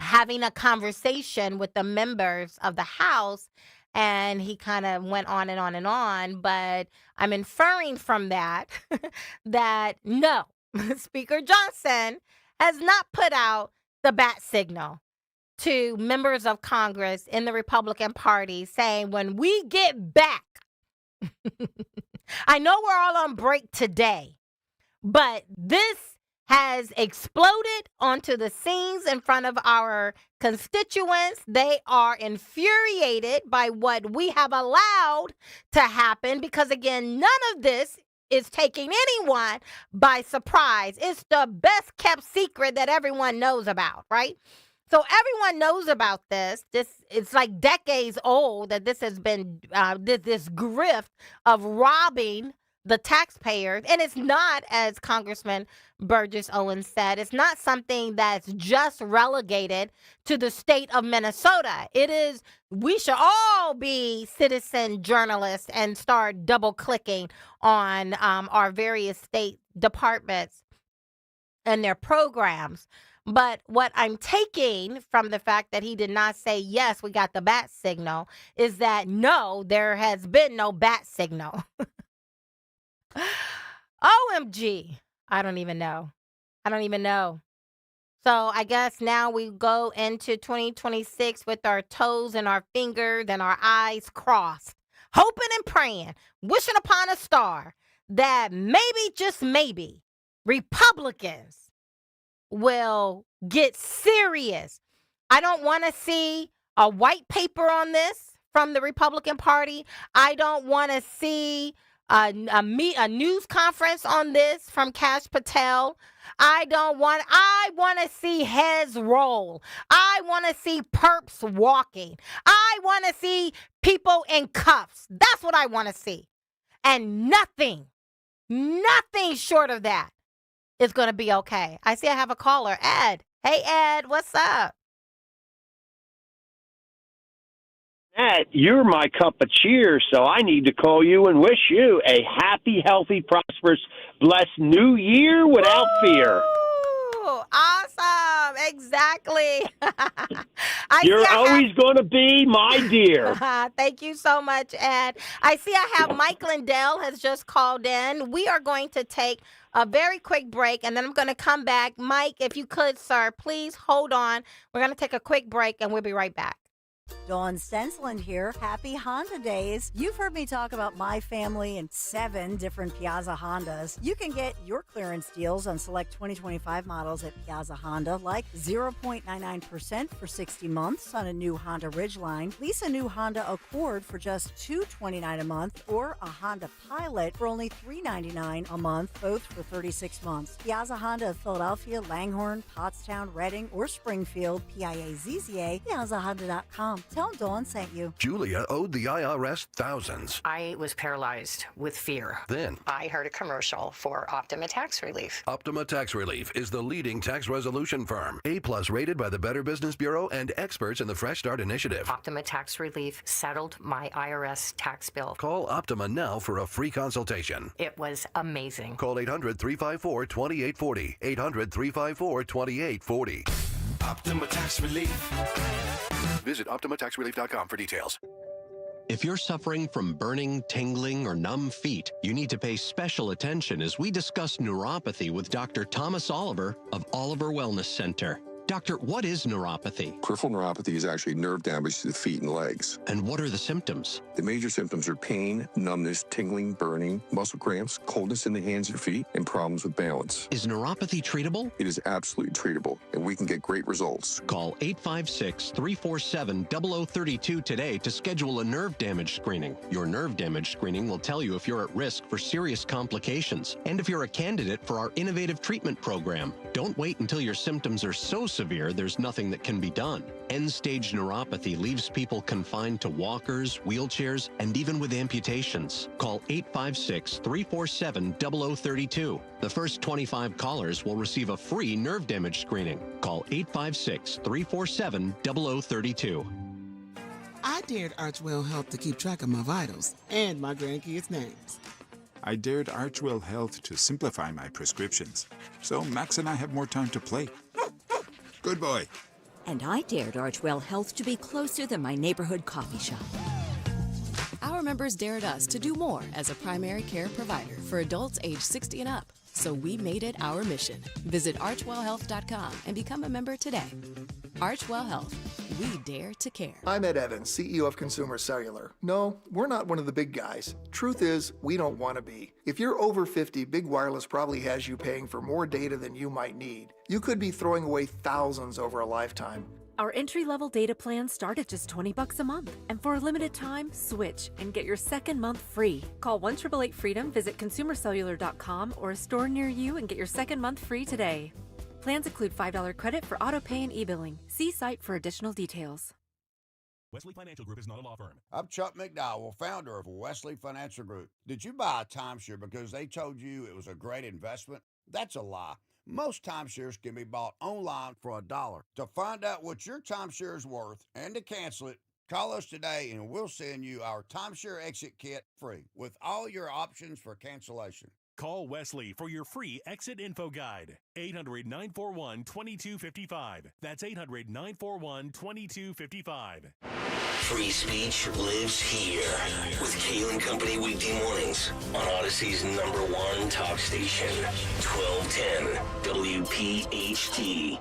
having a conversation with the members of the House, and he kind of went on and on and on. But I'm inferring from that that no, Speaker Johnson has not put out the bat signal to members of Congress in the Republican Party saying, when we get back, I know we're all on break today, but this has exploded onto the scenes in front of our constituents. They are infuriated by what we have allowed to happen because, again, none of this is taking anyone by surprise. It's the best kept secret that everyone knows about, right? So everyone knows about this. It's like decades old that this has been this grift of robbing the taxpayers. And it's not, as Congressman Burgess Owens said, it's not something that's just relegated to the state of Minnesota. It is, we should all be citizen journalists and start double clicking on our various state departments and their programs. But what I'm taking from the fact that he did not say, yes, we got the bat signal, is that no, there has been no bat signal. OMG. I don't even know. So I guess now we go into 2026 with our toes and our fingers and our eyes crossed, hoping and praying, wishing upon a star that maybe, just maybe, Republicans will get serious. I don't want to see a white paper on this from the Republican Party. I don't want to see a news conference on this from Kash Patel. I want to see heads roll. I want to see perps walking. I want to see people in cuffs. That's what I want to see. And nothing short of that is going to be okay. I see I have a caller, Ed. Hey, Ed, what's up? Matt, you're my cup of cheer, so I need to call you and wish you a happy, healthy, prosperous, blessed new year without fear. Awesome. Exactly. You're always going to be my dear. Thank you so much, Ed. I see I have Mike Lindell has just called in. We are going to take a very quick break, and then I'm going to come back. Mike, if you could, sir, please hold on. We're going to take a quick break, and we'll be right back. Dawn Stensland here. Happy Honda Days. You've heard me talk about my family and 7 different Piazza Hondas. You can get your clearance deals on select 2025 models at Piazza Honda, like 0.99% for 60 months on a new Honda Ridgeline. Lease a new Honda Accord for just $229 a month, or a Honda Pilot for only $399 a month, both for 36 months. Piazza Honda of Philadelphia, Langhorne, Pottstown, Reading, or Springfield, PIAZZA, PiazzaHonda.com. Tell Dawn sent you. Julia owed the IRS thousands. I was paralyzed with fear. Then I heard a commercial for Optima Tax Relief. Optima Tax Relief is the leading tax resolution firm. A+ rated by the Better Business Bureau and experts in the Fresh Start Initiative. Optima Tax Relief settled my IRS tax bill. Call Optima now for a free consultation. It was amazing. Call 800-354-2840. 800-354-2840. Optima Tax Relief. Visit OptimaTaxRelief.com for details. If you're suffering from burning, tingling, or numb feet, you need to pay special attention as we discuss neuropathy with Dr. Thomas Oliver of Oliver Wellness Center. Doctor, what is neuropathy? Peripheral neuropathy is actually nerve damage to the feet and legs. And what are the symptoms? The major symptoms are pain, numbness, tingling, burning, muscle cramps, coldness in the hands or feet, and problems with balance. Is neuropathy treatable? It is absolutely treatable, and we can get great results. Call 856-347-0032 today to schedule a nerve damage screening. Your nerve damage screening will tell you if you're at risk for serious complications and if you're a candidate for our innovative treatment program. Don't wait until your symptoms are so severe there's nothing that can be done. End-stage neuropathy leaves people confined to walkers, wheelchairs, and even with amputations. Call 856-347-0032. The first 25 callers will receive a free nerve damage screening. Call 856-347-0032. I dared Archwell Health to keep track of my vitals and my grandkids' names. I dared Archwell Health to simplify my prescriptions, so Max and I have more time to play. Good boy. And I dared Archwell Health to be closer than my neighborhood coffee shop. Our members dared us to do more as a primary care provider for adults age 60 and up. So we made it our mission. Visit archwellhealth.com and become a member today. Archwell Health. We dare to care. I'm Ed Evans, CEO of Consumer Cellular. No, we're not one of the big guys. Truth is, we don't want to be. If you're over 50, Big Wireless probably has you paying for more data than you might need. You could be throwing away thousands over a lifetime. Our entry-level data plans start at just $20 a month. And for a limited time, switch and get your second month free. Call 1-888-FREEDOM, visit consumercellular.com or a store near you and get your second month free today. Plans include $5 credit for auto pay and e-billing. See site for additional details. Wesley Financial Group is not a law firm. I'm Chuck McDowell, founder of Wesley Financial Group. Did you buy a timeshare because they told you it was a great investment? That's a lie. Most timeshares can be bought online for $1. To find out what your timeshare is worth and to cancel it, call us today and we'll send you our timeshare exit kit free with all your options for cancellation. Call Wesley for your free exit info guide. 800-941-2255. That's 800-941-2255. Free speech lives here with Kale and Company weekday mornings on Odyssey's #1 talk station, 1210 WPHT.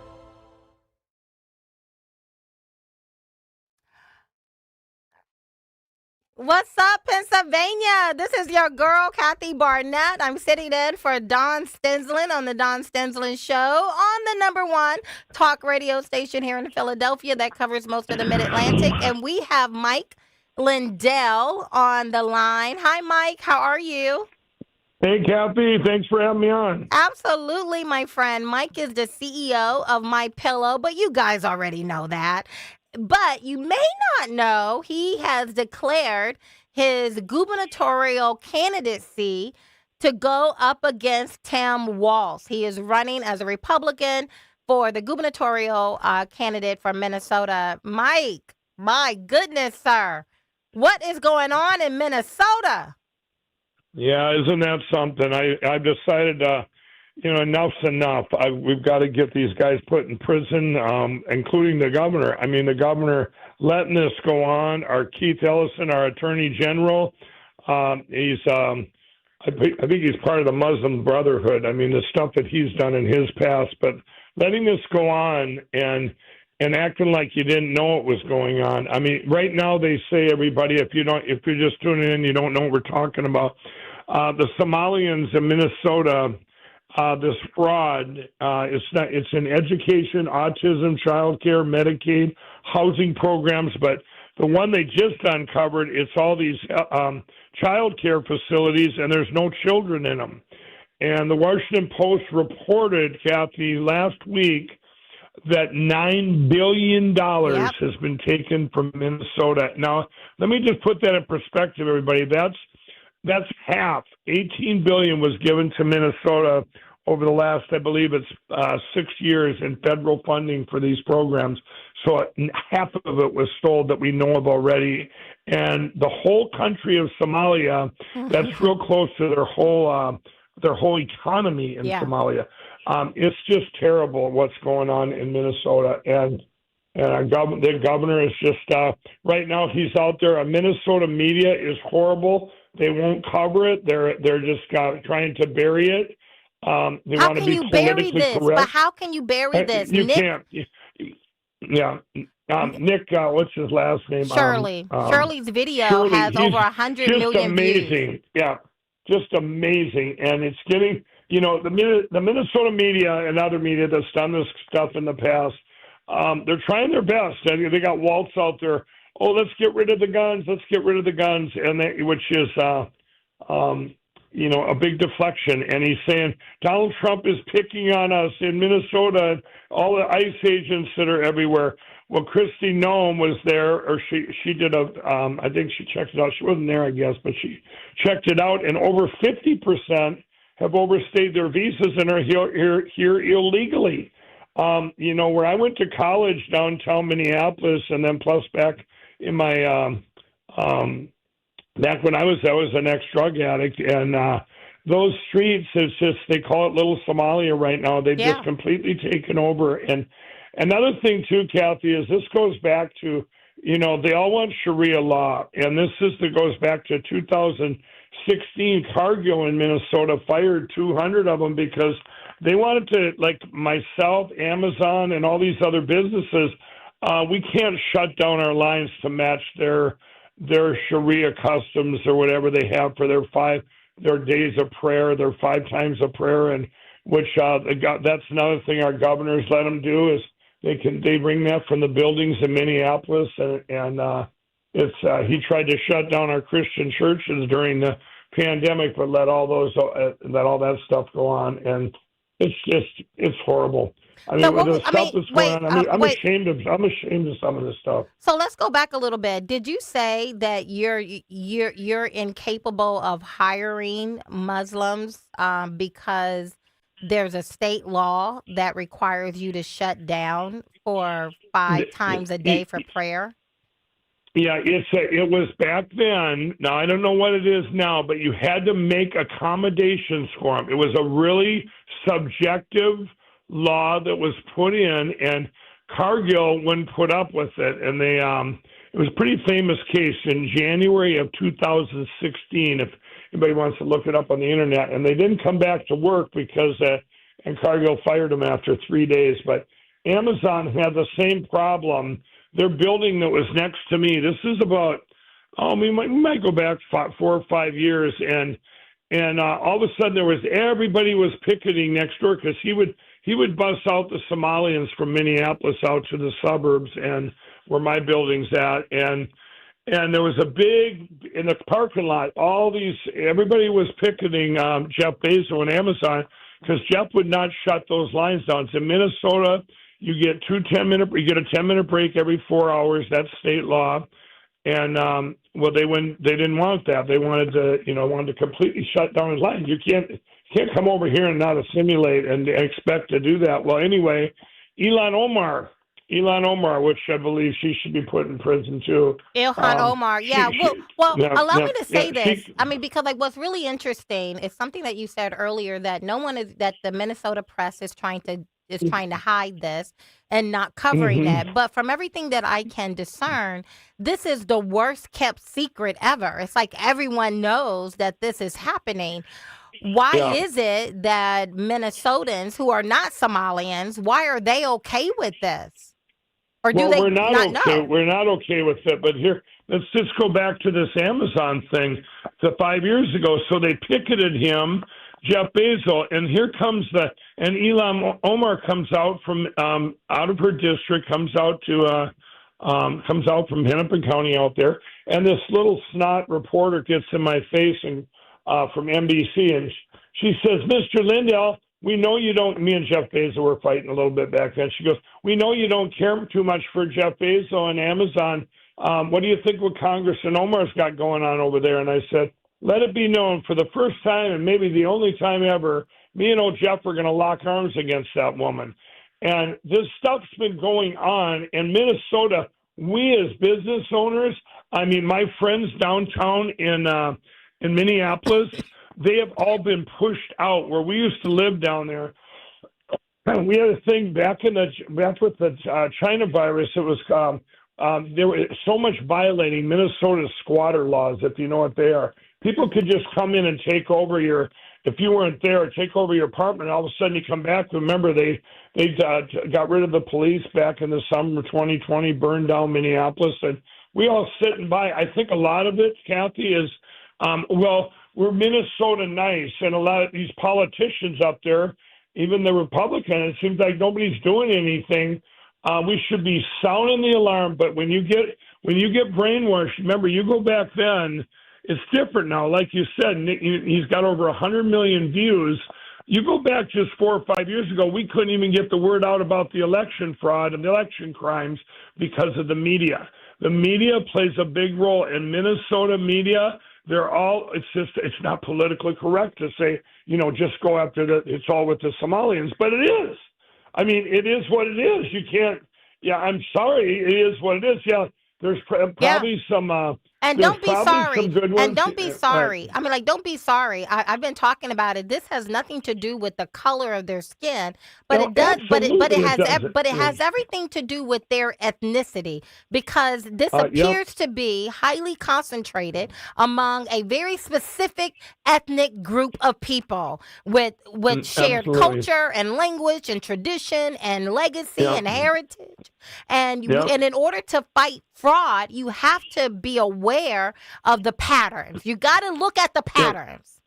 What's up, Pennsylvania? This is your girl, Kathy Barnett. I'm sitting in for Don Stensland on the Don Stensland Show on the #1 talk radio station here in Philadelphia that covers most of the Mid-Atlantic. And we have Mike Lindell on the line. Hi, Mike. How are you? Hey, Kathy. Thanks for having me on. Absolutely, my friend. Mike is the CEO of My Pillow, but you guys already know that. But you may not know he has declared his gubernatorial candidacy to go up against Tim Walz. He is running as a Republican for the gubernatorial candidate from Minnesota. Mike, my goodness, sir. What is going on in Minnesota? Yeah, isn't that something? I've decided enough's enough. We've got to get these guys put in prison, including the governor. I mean, the governor letting this go on. Our Keith Ellison, our attorney general, I think he's part of the Muslim Brotherhood. I mean, the stuff that he's done in his past, but letting this go on and acting like you didn't know what was going on. I mean, right now they say, everybody, if you're just tuning in, you don't know what we're talking about. The Somalians in Minnesota. This fraud, it's in education, autism, childcare, Medicaid, housing programs, but the one they just uncovered, it's all these childcare facilities, and there's no children in them. And the Washington Post reported, Kathy, last week that $9 billion has been taken from Minnesota. Now, let me just put that in perspective, everybody. That's half. $18 billion was given to Minnesota over the last, I believe it's 6 years in federal funding for these programs. So half of it was stole that we know of already. And the whole country of Somalia, that's real close to their whole economy in Somalia. It's just terrible what's going on in Minnesota. And the governor is just, right now he's out there. Minnesota media is horrible. They won't cover it. They're just trying to bury it. They how want to can be you bury this? correct. But how can you bury this? You Nick? can't. Yeah. Nick, what's his last name? Shirley. Shirley's video has over 100 million amazing. views. Yeah, just amazing. And it's getting, the Minnesota media and other media that's done this stuff in the past, they're trying their best. They got Waltz out there. Oh, let's get rid of the guns. Let's get rid of the guns. Which is, a big deflection. And he's saying Donald Trump is picking on us in Minnesota, all the ICE agents that are everywhere. Well, Kristi Noem was there, or she did I think she checked it out. She wasn't there, I guess, but she checked it out. And over 50% have overstayed their visas and are here illegally. Where I went to college downtown Minneapolis, and then plus back in my back when I was an ex-drug addict, and those streets, it's just, they call it Little Somalia right now. They've just completely taken over, and another thing too, Kathy, is this goes back to, they all want Sharia law, and that goes back to 2016. Cargill in Minnesota fired 200 of them because they wanted to, like myself, Amazon, and all these other businesses. We can't shut down our lines to match their Sharia customs or whatever they have for their days of prayer, their 5 times of prayer, and which that's another thing our governors let them do is they bring that from the buildings in Minneapolis, and he tried to shut down our Christian churches during the pandemic, but let all that stuff go on, and it's horrible. I mean, the stuff that's going on. I'm ashamed of some of this stuff. So let's go back a little bit. Did you say that you're incapable of hiring Muslims because there's a state law that requires you to shut down for 5 times a day for prayer? Yeah, it was back then. Now, I don't know what it is now, but you had to make accommodations for them. It was a really subjective law that was put in, and Cargill wouldn't put up with it. And it was a pretty famous case in January of 2016, if anybody wants to look it up on the internet. And they didn't come back to work because, and Cargill fired them after 3 days. But Amazon had the same problem. Their building that was next to me, this is about, we might go back 4 or 5 years, and all of a sudden everybody was picketing next door because he would bus out the Somalians from Minneapolis out to the suburbs and where my building's at, and there was in the parking lot, everybody was picketing Jeff Bezos and Amazon because Jeff would not shut those lines down. It's in Minnesota. You get a 10-minute break every 4 hours. That's state law. And they didn't want that. They wanted to completely shut down his line. You can't come over here and not assimilate and expect to do that. Well, anyway, Ilhan Omar, which I believe she should be put in prison too. Ilhan Omar, yeah. Allow me to say this. Because what's really interesting is something that you said earlier that that the Minnesota press is trying to hide this and not covering that. But from everything that I can discern, this is the worst kept secret ever. It's like everyone knows that this is happening. Why is it that Minnesotans who are not Somalians, why are they okay with this? Or do they not know? We're not okay with it. But here, let's just go back to this Amazon thing to 5 years ago. So they picketed him, Jeff Bezos, and here comes and Ilhan Omar comes out from out of her district, comes out from Hennepin County out there, and this little snot reporter gets in my face and from NBC, and she says, "Mr. Lindell, we know you don't." Me and Jeff Bezos were fighting a little bit back then. She goes, "We know you don't care too much for Jeff Bezos and Amazon. What do you think what Congressman Omar's got going on over there?" And I said, "Let it be known for the first time and maybe the only time ever, me and old Jeff are going to lock arms against that woman." And this stuff's been going on in Minnesota. We as business owners, my friends downtown in Minneapolis, they have all been pushed out. Where we used to live down there, we had a thing back with the China virus. It was there was so much violating Minnesota's squatter laws, if you know what they are. People could just come in and take over if you weren't there, take over your apartment. All of a sudden you come back. Remember, they got rid of the police back in the summer of 2020, burned down Minneapolis, and we all sitting by. I think a lot of it, Kathy, is, we're Minnesota nice, and a lot of these politicians up there, even the Republican, it seems like nobody's doing anything. We should be sounding the alarm, but when you get brainwashed, remember, you go back then, it's different now. Like you said, he's got over 100 million views. You go back just 4 or 5 years ago, we couldn't even get the word out about the election fraud and the election crimes because of the media. The media plays a big role. In Minnesota media, it's not politically correct to say, just go after it's all with the Somalians, but it is. It is what it is. You can't, I'm sorry, it is what it is. Yeah, there's probably some And There's don't be probably sorry. some good ones. And don't be sorry. I mean, like, don't be sorry. I've been talking about it. This has nothing to do with the color of their skin, but No, it does. But it absolutely it has. doesn't. But it has everything to do with their ethnicity, because this Yep. appears to be highly concentrated among a very specific ethnic group of people with shared Absolutely. culture and language and tradition and legacy Yep. and heritage. And Yep. and in order to fight fraud, you have to be aware of the patterns. You got to look at the patterns.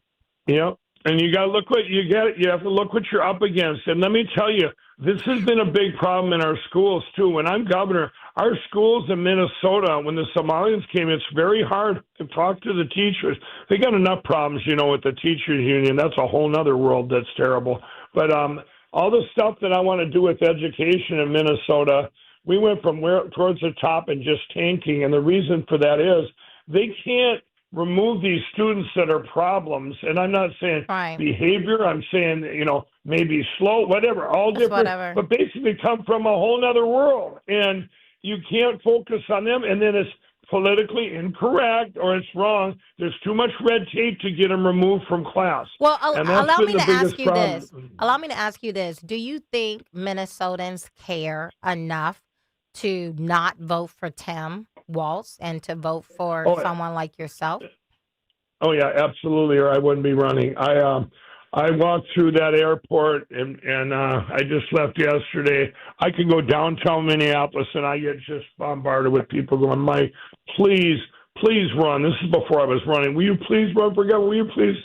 Yep. And you got to look what you get. You have to look what you're up against. And let me tell you, this has been a big problem in our schools too. When I'm governor, our schools in Minnesota, when the Somalians came, it's very hard to talk to the teachers. They got enough problems, with the teachers union. That's a whole nother world that's terrible. But all the stuff that I want to do with education in Minnesota, we went from towards the top and just tanking. And the reason for that is they can't remove these students that are problems. And I'm not saying behavior. I'm saying, maybe slow, whatever, all different, but basically come from a whole nother world. And you can't focus on them. And then it's politically incorrect or it's wrong. There's too much red tape to get them removed from class. Well, And that's allow been me the to ask biggest you problem. this. Allow me to ask you this. Do you think Minnesotans care enough to not vote for Tim Walz and to vote for someone like yourself? Oh yeah, absolutely. Or I wouldn't be running. I walked through that airport and I just left yesterday. I could go downtown Minneapolis and I get just bombarded with people going, Mike, please run. This is before I was running. Will you please run for governor? Will you please,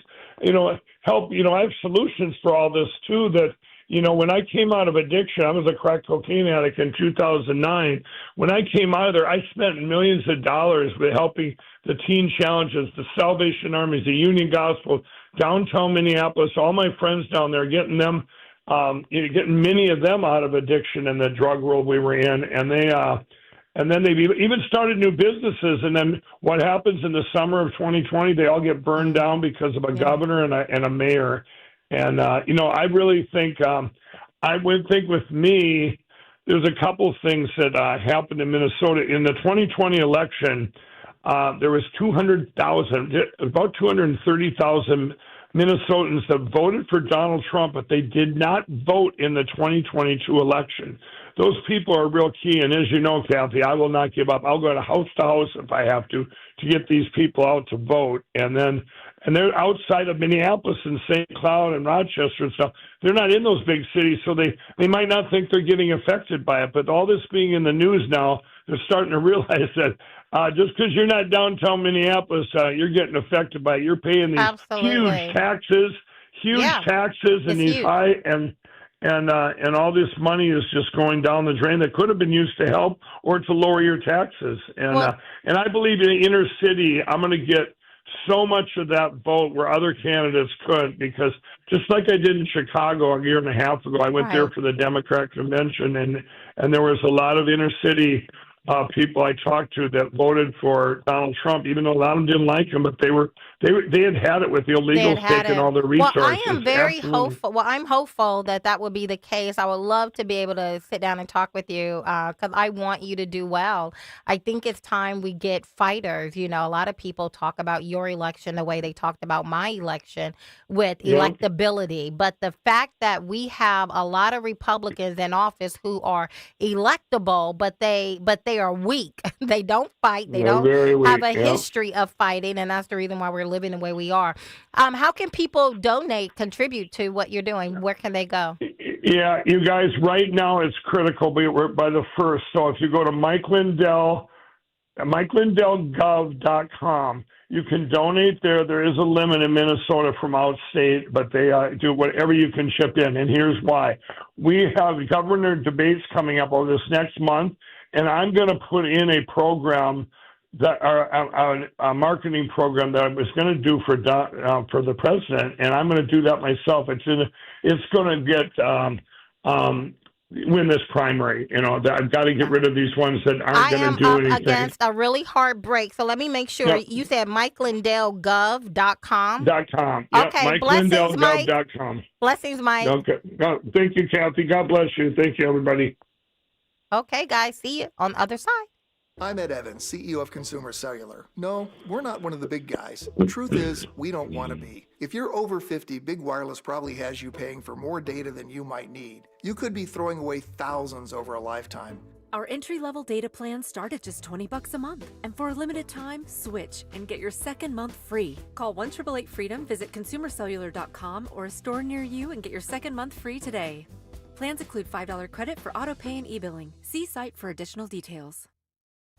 help? I have solutions for all this too that, when I came out of addiction, I was a crack cocaine addict in 2009. When I came out of there, I spent millions of dollars with helping the Teen Challenges, the Salvation Armies, the Union Gospel, downtown Minneapolis, all my friends down there, getting many of them out of addiction in the drug world we were in. And then they've even started new businesses. And then what happens in the summer of 2020, they all get burned down because of a governor and a mayor. And, I really think, I would think with me, there's a couple things that happened in Minnesota. In the 2020 election, there was about 230,000 Minnesotans that voted for Donald Trump, but they did not vote in the 2022 election. Those people are real key. And as you know, Kathy, I will not give up. I'll go to house if I have to get these people out to vote. And they're outside of Minneapolis and St. Cloud and Rochester and stuff. They're not in those big cities, so they might not think they're getting affected by it. But all this being in the news now, they're starting to realize that just because you're not downtown Minneapolis, you're getting affected by it. You're paying these huge taxes, and these high and all this money is just going down the drain that could have been used to help or to lower your taxes. And I believe in the inner city, I'm going to get so much of that vote where other candidates couldn't, because just like I did in Chicago a year and a half ago, I went there for the Democrat convention, and there was a lot of inner city people I talked to that voted for Donald Trump, even though a lot of them didn't like him, but they had it with the illegals taking all their resources. Well, I am very hopeful. Well, I'm hopeful that would be the case. I would love to be able to sit down and talk with you because I want you to do well. I think it's time we get fighters. A lot of people talk about your election the way they talked about my election with electability. But the fact that we have a lot of Republicans in office who are electable, but they are weak. They don't fight. They don't have a history of fighting, and that's the reason why we're living the way we are. How can people contribute to what you're doing? Where can they go? Yeah, you guys, right now it's critical. We're by the 1st. So if you go to MikeLindellGov.com, you can donate there. There is a limit in Minnesota from outstate, but they do whatever you can chip in. And here's why. We have governor debates coming up over this next month, and I'm going to put in a program a marketing program that I was going to do for the president, and I'm going to do that myself. It's going to get win this primary. I've got to get rid of these ones that aren't going to do anything. I am against a really hard break, so let me make sure. You said MikeLindellGov.com? .com. Yep, okay, MikeLindellGov.com. Blessings, Mike. Okay. Thank you, Kathy. God bless you. Thank you, everybody. Okay, guys. See you on the other side. I'm Ed Evans, CEO of Consumer Cellular. No, we're not one of the big guys. Truth is, we don't want to be. If you're over 50, Big Wireless probably has you paying for more data than you might need. You could be throwing away thousands over a lifetime. Our entry-level data plans start at just $20 a month. And for a limited time, switch and get your second month free. Call 1-888-FREEDOM, visit consumercellular.com or a store near you and get your second month free today. Plans include $5 credit for auto pay and e-billing. See site for additional details.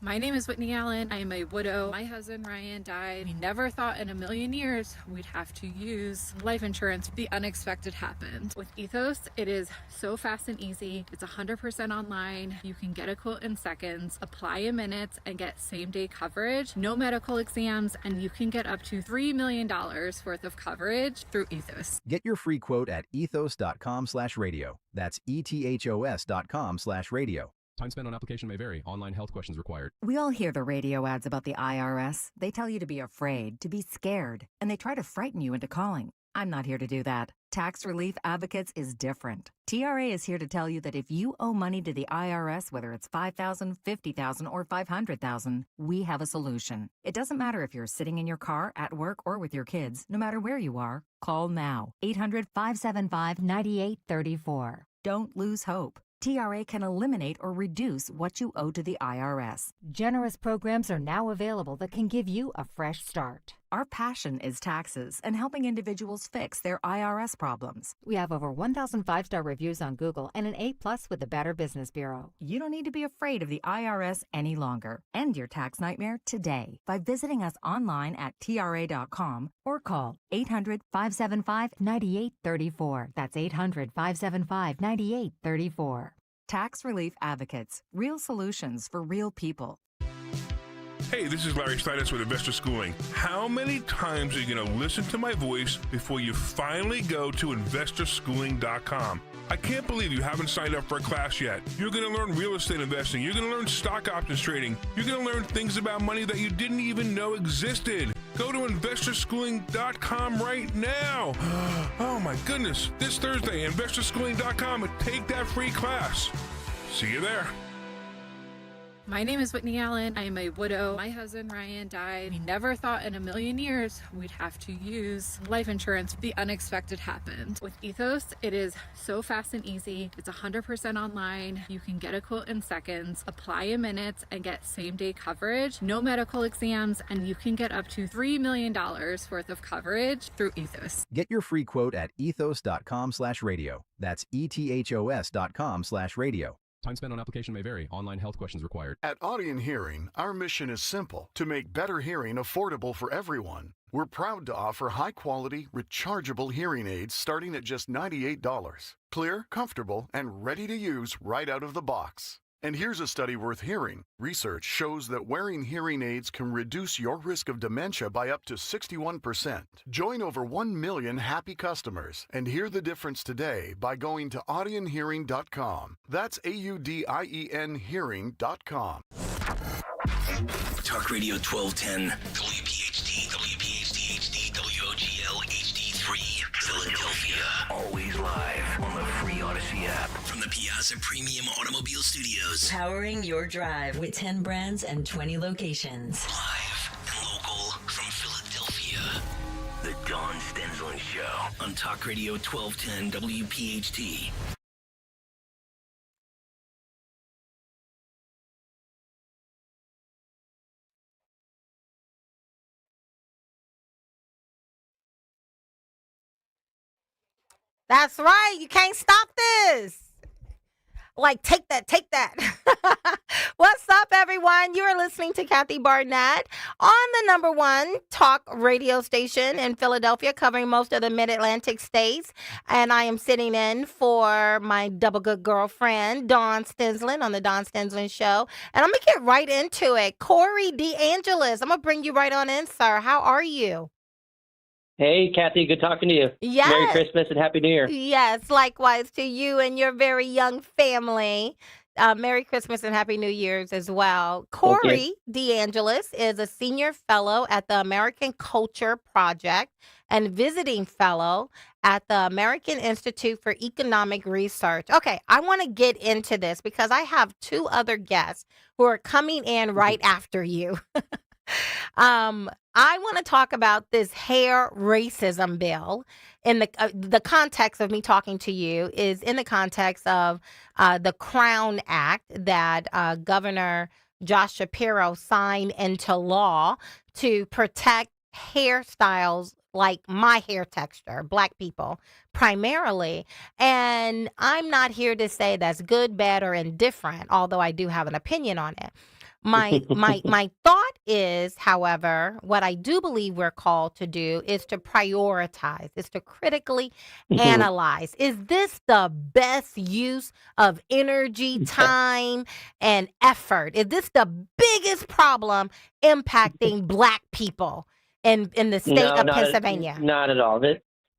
My name is Whitney Allen. I am a widow. My husband Ryan died. We never thought in a million years we'd have to use life insurance. The unexpected happened. With Ethos, it is so fast and easy. It's 100% online. You can get a quote in seconds, apply in minutes, and get same-day coverage. No medical exams, and you can get up to $3 million worth of coverage through Ethos. Get your free quote at ethos.com/radio. That's ethos.com/radio. Time spent on application may vary. Online health questions required. We all hear the radio ads about the IRS. They tell you to be afraid, to be scared, and they try to frighten you into calling. I'm not here to do that. Tax Relief Advocates is different. TRA is here to tell you that if you owe money to the IRS, whether it's $5,000, $50,000, or $500,000, we have a solution. It doesn't matter if you're sitting in your car, at work, or with your kids. No matter where you are, call now. 800-575-9834. Don't lose hope. TRA can eliminate or reduce what you owe to the IRS. Generous programs are now available that can give you a fresh start. Our passion is taxes and helping individuals fix their IRS problems. We have over 1,000 5-star reviews on Google and an A+ with the Better Business Bureau. You don't need to be afraid of the IRS any longer. End your tax nightmare today by visiting us online at TRA.com or call 800-575-9834. That's 800-575-9834. Tax Relief Advocates. Real solutions for real people. Hey, this is Larry Steinitz with Investor Schooling. How many times are you going to listen to my voice before you finally go to investorschooling.com? I can't believe you haven't signed up for a class yet. You're going to learn real estate investing. You're going to learn stock options trading. You're going to learn things about money that you didn't even know existed. Go to investorschooling.com right now. Oh my goodness. This Thursday, investorschooling.com, and take that free class. See you there. My name is Whitney Allen. I am a widow. My husband Ryan died. We never thought in a million years we'd have to use life insurance. The unexpected happened. With Ethos, it is so fast and easy. It's 100% online. You can get a quote in seconds, apply in minutes, and get same-day coverage. No medical exams, and you can get up to $3 million worth of coverage through Ethos. Get your free quote at ethos.com/radio. That's ethos.com/radio. Time spent on application may vary. Online health questions required. At Audion Hearing, our mission is simple: to make better hearing affordable for everyone. We're proud to offer high-quality, rechargeable hearing aids starting at just $98. Clear, comfortable, and ready to use right out of the box. And here's a study worth hearing. Research shows that wearing hearing aids can reduce your risk of dementia by up to 61%. Join over 1 million happy customers and hear the difference today by going to audionhearing.com. That's AUDIEN hearing.com. Talk Radio 1210, WPHT, WPHT HD, WOGL HD3, Philadelphia. Always live on the free Odyssey app. From the Piazza Premium Automobile Studios. Powering your drive with 10 brands and 20 locations. Live and local from Philadelphia. The Dawn Stensland Show on Talk Radio 1210 WPHT. That's right. You can't stop this. Like, take that, take that. What's up, everyone? You are listening to Kathy Barnett on the #1 talk radio station in Philadelphia, covering most of the mid-Atlantic states. And I am sitting in for my double good girlfriend, Dawn Stensland, on the Dawn Stensland Show. And I'm going to get right into it. Corey DeAngelis, I'm going to bring you right on in, sir. How are you? Hey, Kathy, good talking to you. Yes. Merry Christmas and Happy New Year. Yes, likewise to you and your very young family. Merry Christmas and Happy New Year's as well. Thank you. Corey DeAngelis is a senior fellow at the American Culture Project and visiting fellow at the American Institute for Economic Research. Okay, I want to get into this because I have two other guests who are coming in right after you. I want to talk about this hair racism bill. In the context of me talking to you is in the context of the Crown Act that Governor Josh Shapiro signed into law to protect hairstyles like my hair texture, Black people primarily. And I'm not here to say that's good, bad, or indifferent, although I do have an opinion on it. My thought is, however, what I do believe we're called to do is to prioritize, is to critically analyze. Is this the best use of energy, time, and effort? Is this the biggest problem impacting Black people in the state of Pennsylvania? Not at all.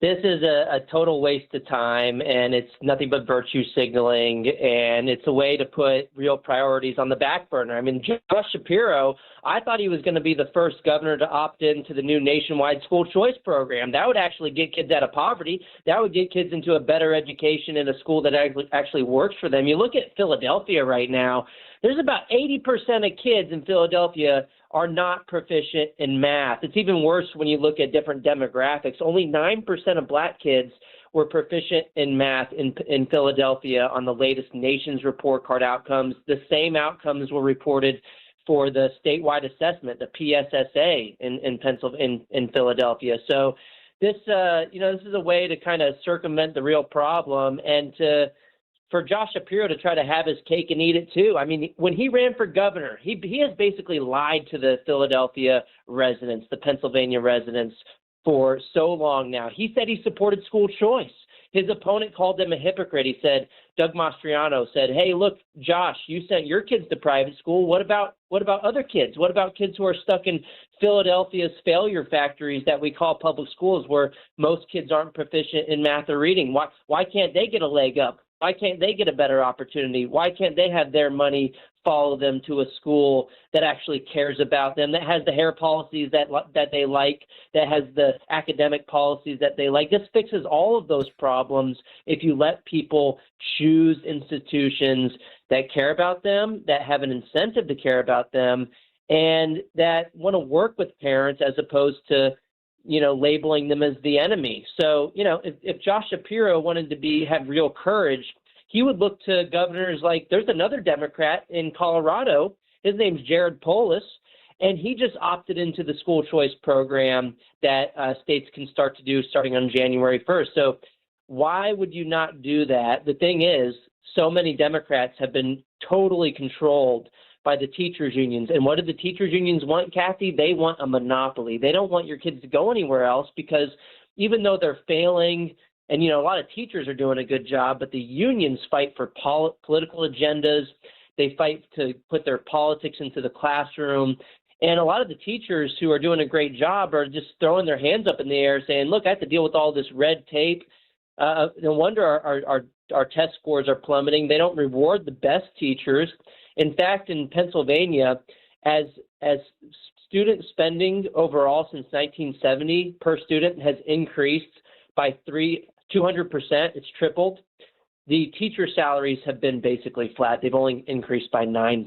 This is a total waste of time, and it's nothing but virtue signaling, and it's a way to put real priorities on the back burner. I mean, Josh Shapiro, I thought he was going to be the first governor to opt into the new nationwide school choice program. That would actually get kids out of poverty. That would get kids into a better education in a school that actually works for them. You look at Philadelphia right now, there's about 80% of kids in Philadelphia are not proficient in math. It's even worse when you look at different demographics. Only 9% of Black kids were proficient in math in Philadelphia on the latest Nations Report Card outcomes. The same outcomes were reported for the statewide assessment, the PSSA in Philadelphia. So this, this is a way to kind of circumvent the real problem and for Josh Shapiro to try to have his cake and eat it too. I mean, when he ran for governor, he has basically lied to the Philadelphia residents, the Pennsylvania residents, for so long now. He said he supported school choice. His opponent called him a hypocrite. He said, Doug Mastriano said, hey, look, Josh, you sent your kids to private school. What about other kids? What about kids who are stuck in Philadelphia's failure factories that we call public schools, where most kids aren't proficient in math or reading? Why can't they get a leg up? Why can't they get a better opportunity? Why can't they have their money follow them to a school that actually cares about them, that has the hair policies that they like, that has the academic policies that they like? This fixes all of those problems if you let people choose institutions that care about them, that have an incentive to care about them, and that want to work with parents as opposed to labeling them as the enemy. So, if Josh Shapiro wanted to have real courage, he would look to governors like, there's another Democrat in Colorado. His name's Jared Polis, and he just opted into the school choice program that states can start to do starting on January 1st. So why would you not do that? The thing is, so many Democrats have been totally controlled by the teachers' unions. And what do the teachers' unions want, Kathy? They want a monopoly. They don't want your kids to go anywhere else, because even though they're failing, and a lot of teachers are doing a good job, but the unions fight for political agendas. They fight to put their politics into the classroom. And a lot of the teachers who are doing a great job are just throwing their hands up in the air saying, look, I have to deal with all this red tape. No wonder our test scores are plummeting. They don't reward the best teachers. In fact, in Pennsylvania, as student spending overall since 1970 per student has increased by 200%, it's tripled. The teacher salaries have been basically flat. They've only increased by 9%.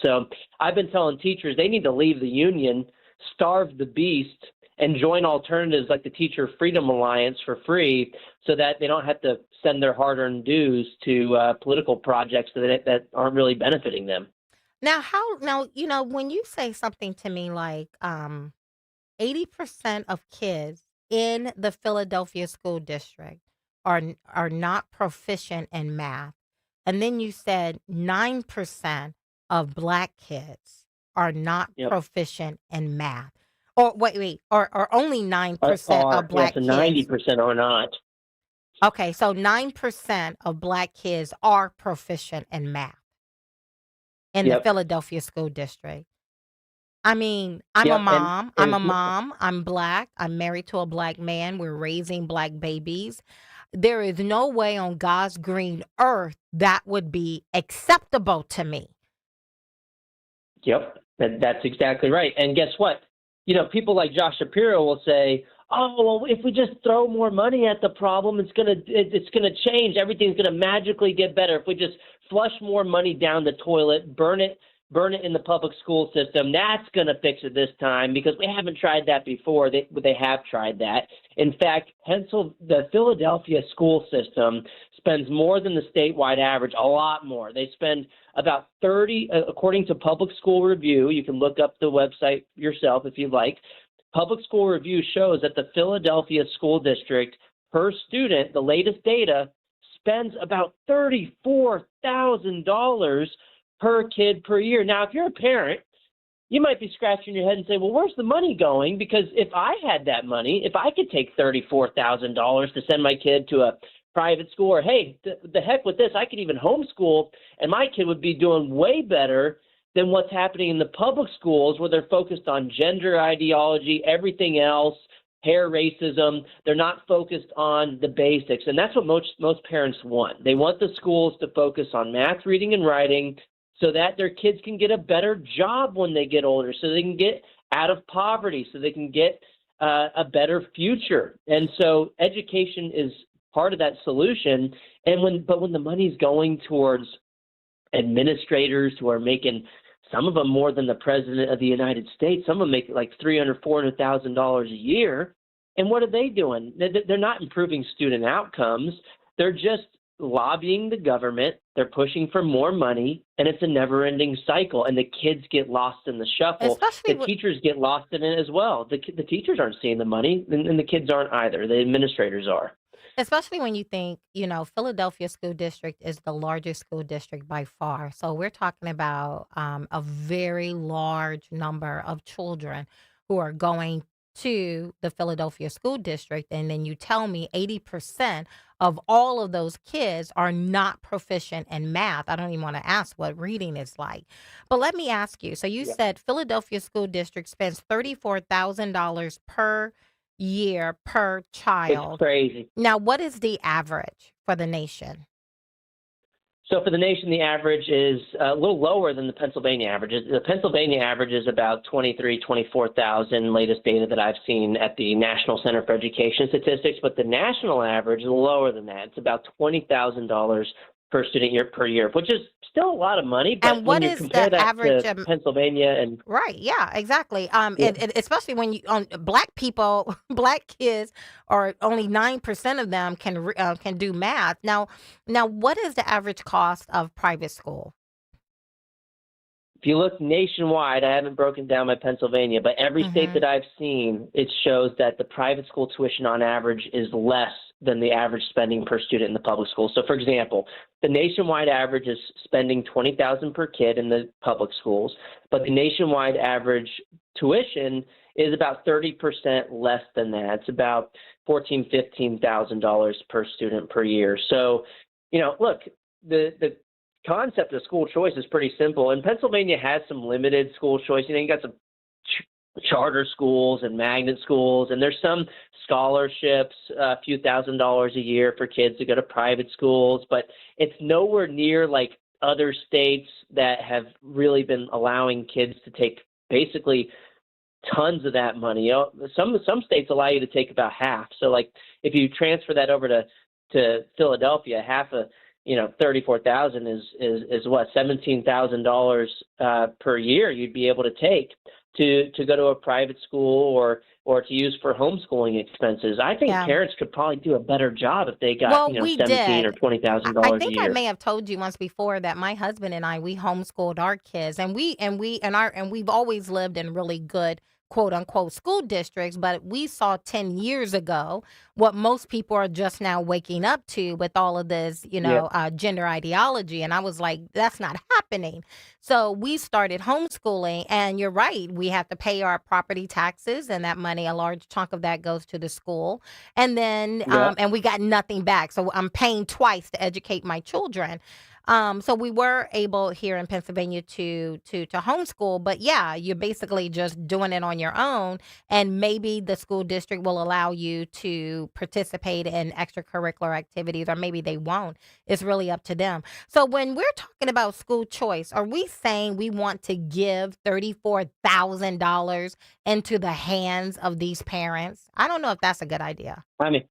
So I've been telling teachers they need to leave the union, starve the beast, and join alternatives like the Teacher Freedom Alliance for free, so that they don't have to send their hard-earned dues to political projects that aren't really benefiting them. Now, when you say something to me like 80% of kids in the Philadelphia school district are not proficient in math, and then you said 9% of Black kids are not proficient in math. Or or only 9% of Black kids. 90% are not. Okay, so 9% of Black kids are proficient in math in the Philadelphia school district. I mean, I'm a mom. I'm Black. I'm married to a Black man. We're raising Black babies. There is no way on God's green earth that would be acceptable to me. Yep, that's exactly right. And guess what? People like Josh Shapiro will say, "Oh, well, if we just throw more money at the problem, it's gonna change. Everything's gonna magically get better. If we just flush more money down the toilet, burn it in the public school system, that's gonna fix it this time." Because we haven't tried that before. They have tried that. In fact, the Philadelphia school system spends more than the statewide average, a lot more. They spend about 30, according to Public School Review. You can look up the website yourself if you'd like. Public School Review shows that the Philadelphia school district per student, the latest data, spends about $34,000 per kid per year. Now, if you're a parent, you might be scratching your head and say, well, where's the money going? Because if I had that money, if I could take $34,000 to send my kid to a private school, or hey, the heck with this, I could even homeschool, and my kid would be doing way better than what's happening in the public schools, where they're focused on gender ideology, everything else, hair racism. They're not focused on the basics, and that's what most parents want. They want the schools to focus on math, reading, and writing, so that their kids can get a better job when they get older, so they can get out of poverty, so they can get a better future. And so education is part of that solution. But when the money's going towards administrators who are making, some of them more than the president of the United States, some of them make like $300,000, $400,000 a year. And what are they doing? They're not improving student outcomes. They're just lobbying the government. They're pushing for more money, and it's a never-ending cycle. And the kids get lost in the shuffle. The teachers get lost in it as well. The teachers aren't seeing the money, and the kids aren't either. The administrators are. Especially when you think, Philadelphia School District is the largest school district by far. So we're talking about a very large number of children who are going to the Philadelphia School District. And then you tell me 80% of all of those kids are not proficient in math. I don't even want to ask what reading is like. But let me ask you. So you said Philadelphia School District spends $34,000 per year per child. It's crazy. Now, what is the average for the nation? So for the nation, the average is a little lower than the Pennsylvania average. The Pennsylvania average is about 24,000, latest data that I've seen at the National Center for Education Statistics. But the national average is lower than that. It's about $20,000 per student per year, which is still a lot of money. But and what when you is compare the that average? to Pennsylvania and Right. Yeah, exactly. And especially when you black people, black kids are only 9% of them can do math. Now, what is the average cost of private school? if you look nationwide, I haven't broken down my Pennsylvania, but every state that I've seen, it shows that the private school tuition on average is less than the average spending per student in the public school. So, for example, the nationwide average is spending $20,000 per kid in the public schools, but the nationwide average tuition is about 30% less than that. It's about $14,000, $15,000 per student per year. So, you know, look, the concept of school choice is pretty simple. And Pennsylvania has some limited school choice. You know, you got some charter schools and magnet schools, and there's some scholarships, a few $1,000s a year for kids to go to private schools, but it's nowhere near like other states that have really been allowing kids to take basically tons of that money. You know, some states allow you to take about half. So like if you transfer that over to Philadelphia, half of, you know, 34,000 is what, $17,000 per year you'd be able to take to go to a private school or to use for homeschooling expenses. I think parents could probably do a better job if they got $17,000 or $20,000 a year. I think I may have told you once before that my husband and I, we homeschooled our kids, and we've always lived in really good quote unquote school districts, but we saw 10 years ago what most people are just now waking up to with all of this, gender ideology. And I was like, that's not happening. So we started homeschooling, and you're right. We have to pay our property taxes, and that money, a large chunk of that goes to the school. And then, and we got nothing back. So I'm paying twice to educate my children. So we were able here in Pennsylvania to homeschool, but yeah, you're basically just doing it on your own, and maybe the school district will allow you to participate in extracurricular activities, or maybe they won't. It's really up to them. So when we're talking about school choice, are we saying we want to give $34,000 into the hands of these parents? I don't know if that's a good idea. I mean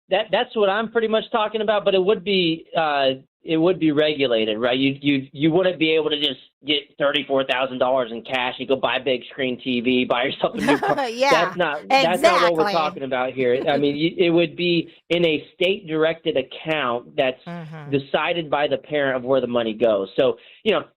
that's what I'm pretty much talking about, but it would be regulated, right? You wouldn't be able to just get $34,000 in cash. You go buy a big screen TV, buy yourself a new car. Yeah, that's not what we're exactly. talking about here. I mean, it would be in a state-directed account that's decided by the parent of where the money goes. So,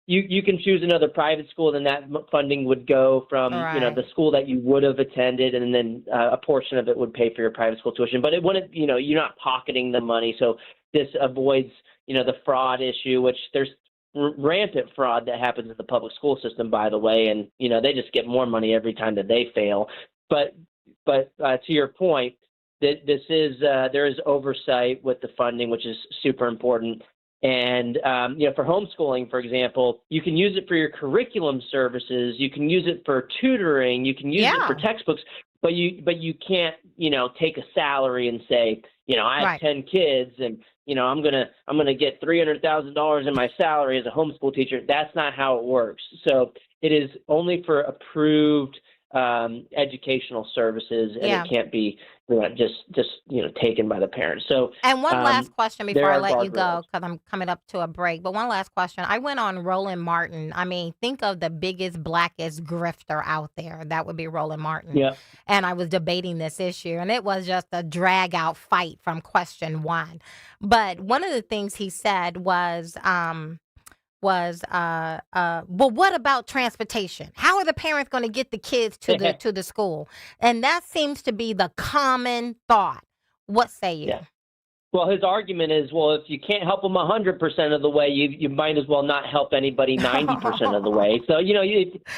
you can choose another private school, then that funding would go from, the school that you would have attended, and then a portion of it would pay for your private school tuition. But it wouldn't, you're not pocketing the money. So this avoids, the fraud issue, which there's rampant fraud that happens in the public school system, by the way, and they just get more money every time that they fail. But to your point, that there is oversight with the funding, which is super important. And for homeschooling, for example, you can use it for your curriculum services, you can use it for tutoring, you can use it for textbooks, but you can't take a salary and say, I have 10 kids and I'm gonna get $300,000 in my salary as a homeschool teacher. That's not how it works. So it is only for approved educational services, and it can't be just taken by the parents. So and one last question before I let you go, guardrails. because I'm coming up to a break. But one last question. I went on Roland Martin. I mean, think of the biggest, blackest grifter out there. That would be Roland Martin. Yeah. And I was debating this issue, and it was just a drag out fight from question one. But one of the things he said was, well, what about transportation? How are the parents going to get the kids to the school? And that seems to be the common thought. What say you? Yeah. Well, his argument is, well, if you can't help them 100% of the way, you might as well not help anybody 90% of the way. So,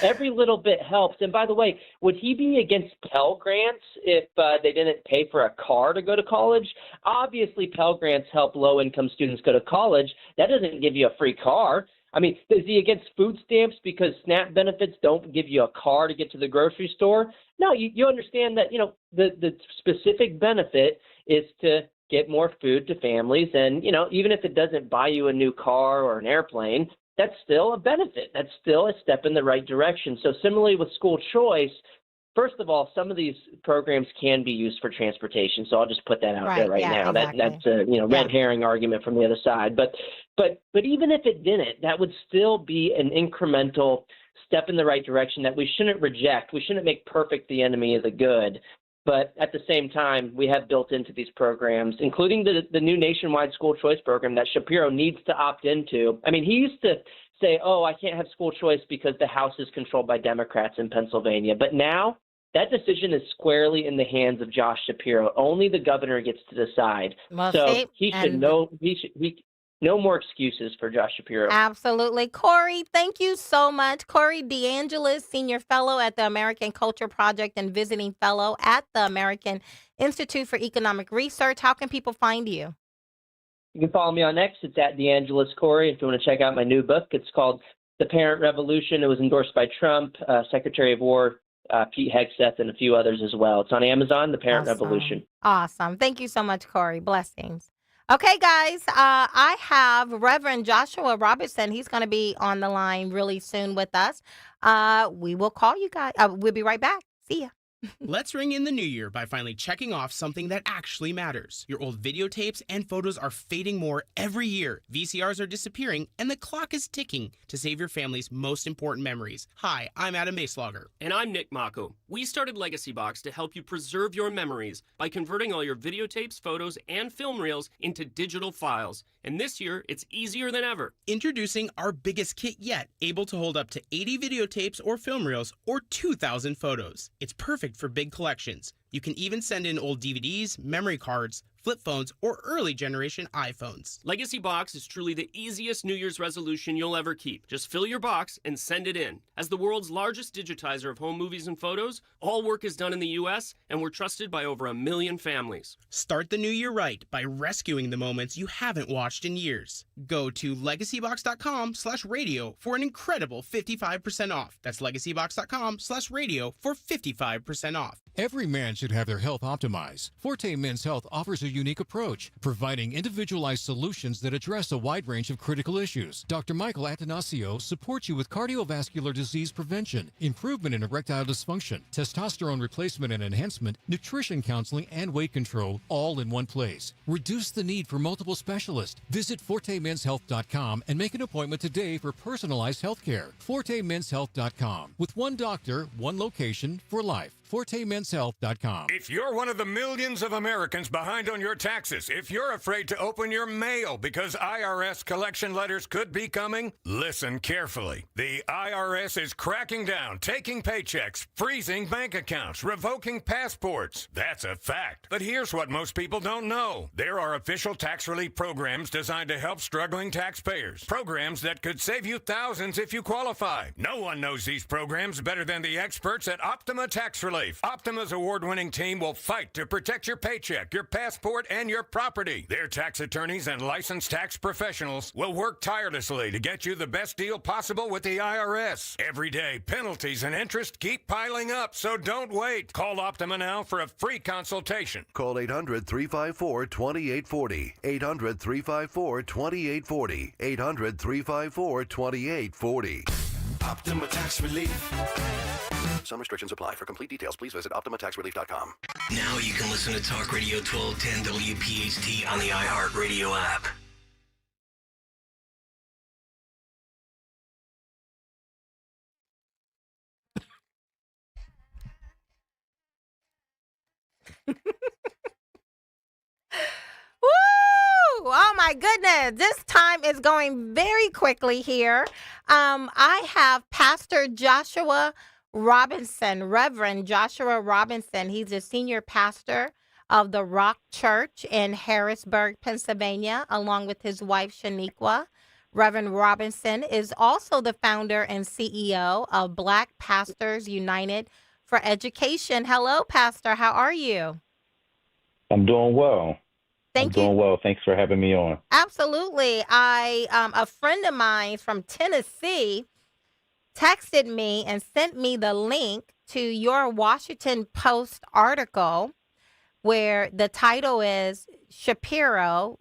every little bit helps. And by the way, would he be against Pell Grants if they didn't pay for a car to go to college? Obviously, Pell Grants help low-income students go to college. That doesn't give you a free car. I mean, is he against food stamps because SNAP benefits don't give you a car to get to the grocery store? No, you understand that, the specific benefit is to get more food to families. And, even if it doesn't buy you a new car or an airplane, that's still a benefit. That's still a step in the right direction. So similarly with school choice, first of all, some of these programs can be used for transportation. So I'll just put that out there right now. Exactly. That's a red herring argument from the other side. But even if it didn't, that would still be an incremental step in the right direction that we shouldn't reject. We shouldn't make perfect the enemy of the good. But at the same time, we have built into these programs, including the new nationwide school choice program that Shapiro needs to opt into. I mean, he used to say, oh, I can't have school choice because the House is controlled by Democrats in Pennsylvania. But now that decision is squarely in the hands of Josh Shapiro. Only the governor gets to decide. Well, so see, he should know. No more excuses for Josh Shapiro. Absolutely. Corey, thank you so much. Corey DeAngelis, Senior Fellow at the American Culture Project and Visiting Fellow at the American Institute for Economic Research. How can people find you? You can follow me on X. It's at DeAngelis Corey. If you want to check out my new book, it's called The Parent Revolution. It was endorsed by Trump, Secretary of War, Pete Hegseth, and a few others as well. It's on Amazon, The Parent Revolution. Awesome. Thank you so much, Corey. Blessings. Okay, guys, I have Reverend Joshua Robertson. He's going to be on the line really soon with us. We will call you guys. We'll be right back. See ya. Let's ring in the new year by finally checking off something that actually matters. Your old videotapes and photos are fading more every year. VCRs are disappearing, and the clock is ticking to save your family's most important memories. Hi, I'm Adam Baselogger. And I'm Nick Mako. We started Legacy Box to help you preserve your memories by converting all your videotapes, photos, and film reels into digital files. And this year, it's easier than ever. Introducing our biggest kit yet, able to hold up to 80 videotapes or film reels or 2,000 photos. It's perfect for big collections. You can even send in old DVDs, memory cards, flip phones, or early generation iPhones. Legacy Box is truly the easiest New Year's resolution you'll ever keep. Just fill your box and send it in. As the world's largest digitizer of home movies and photos, all work is done in the U.S., and we're trusted by over 1 million families. Start the new year right by rescuing the moments you haven't watched in years. Go to legacybox.com/radio for an incredible 55% off. That's legacybox.com/radio for 55% off. Every man should have their health optimized. Forte Men's Health offers a unique approach, providing individualized solutions that address a wide range of critical issues. Dr. Michael Atanasio supports you with cardiovascular disease prevention, improvement in erectile dysfunction, testosterone replacement and enhancement, nutrition counseling, and weight control, all in one place. Reduce the need for multiple specialists. Visit ForteMen'sHealth.com and make an appointment today for personalized health care. ForteMen'sHealth.com. With one doctor, one location for life. ForteMen'sHealth.com. If you're one of the millions of Americans behind on your taxes, if you're afraid to open your mail because IRS collection letters could be coming, listen carefully. The IRS is cracking down, taking paychecks, freezing bank accounts, revoking passports. That's a fact. But here's what most people don't know. There are official tax relief programs designed to help struggling taxpayers. Programs that could save you thousands if you qualify. No one knows these programs better than the experts at Optima Tax Relief. Optima's award-winning team will fight to protect your paycheck, your passport, and your property. Their tax attorneys and licensed tax professionals will work tirelessly to get you the best deal possible with the IRS. Every day, penalties and interest keep piling up, so don't wait. Call Optima now for a free consultation. Call 800-354-2840. 800-354-2840. 800-354-2840. Optima Tax Relief. Some restrictions apply. For complete details, please visit OptimaTaxRelief.com. Now you can listen to Talk Radio 1210 WPHT on the iHeartRadio app. Woo! Oh my goodness. This time is going very quickly here. I have Pastor Joshua Robinson, Reverend Joshua Robinson. He's a senior pastor of the Rock Church in Harrisburg, Pennsylvania, along with his wife, Shaniqua. Reverend Robinson is also the founder and CEO of Black Pastors United for Education. Hello, Pastor. How are you? I'm doing well. Thank you. Doing well. Thanks for having me on. Absolutely. A friend of mine from Tennessee texted me and sent me the link to your Washington Post article where the title is Shapiro,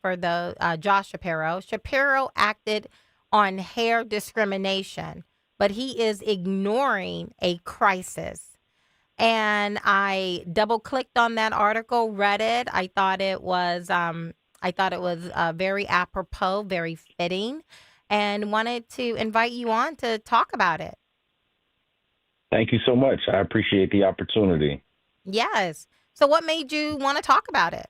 for the Josh Shapiro. Shapiro acted on hair discrimination, but he is ignoring a crisis. And I double-clicked on that article, read it. I thought it was very apropos, very fitting, and wanted to invite you on to talk about it. Thank you so much. I appreciate the opportunity. Yes. So what made you want to talk about it?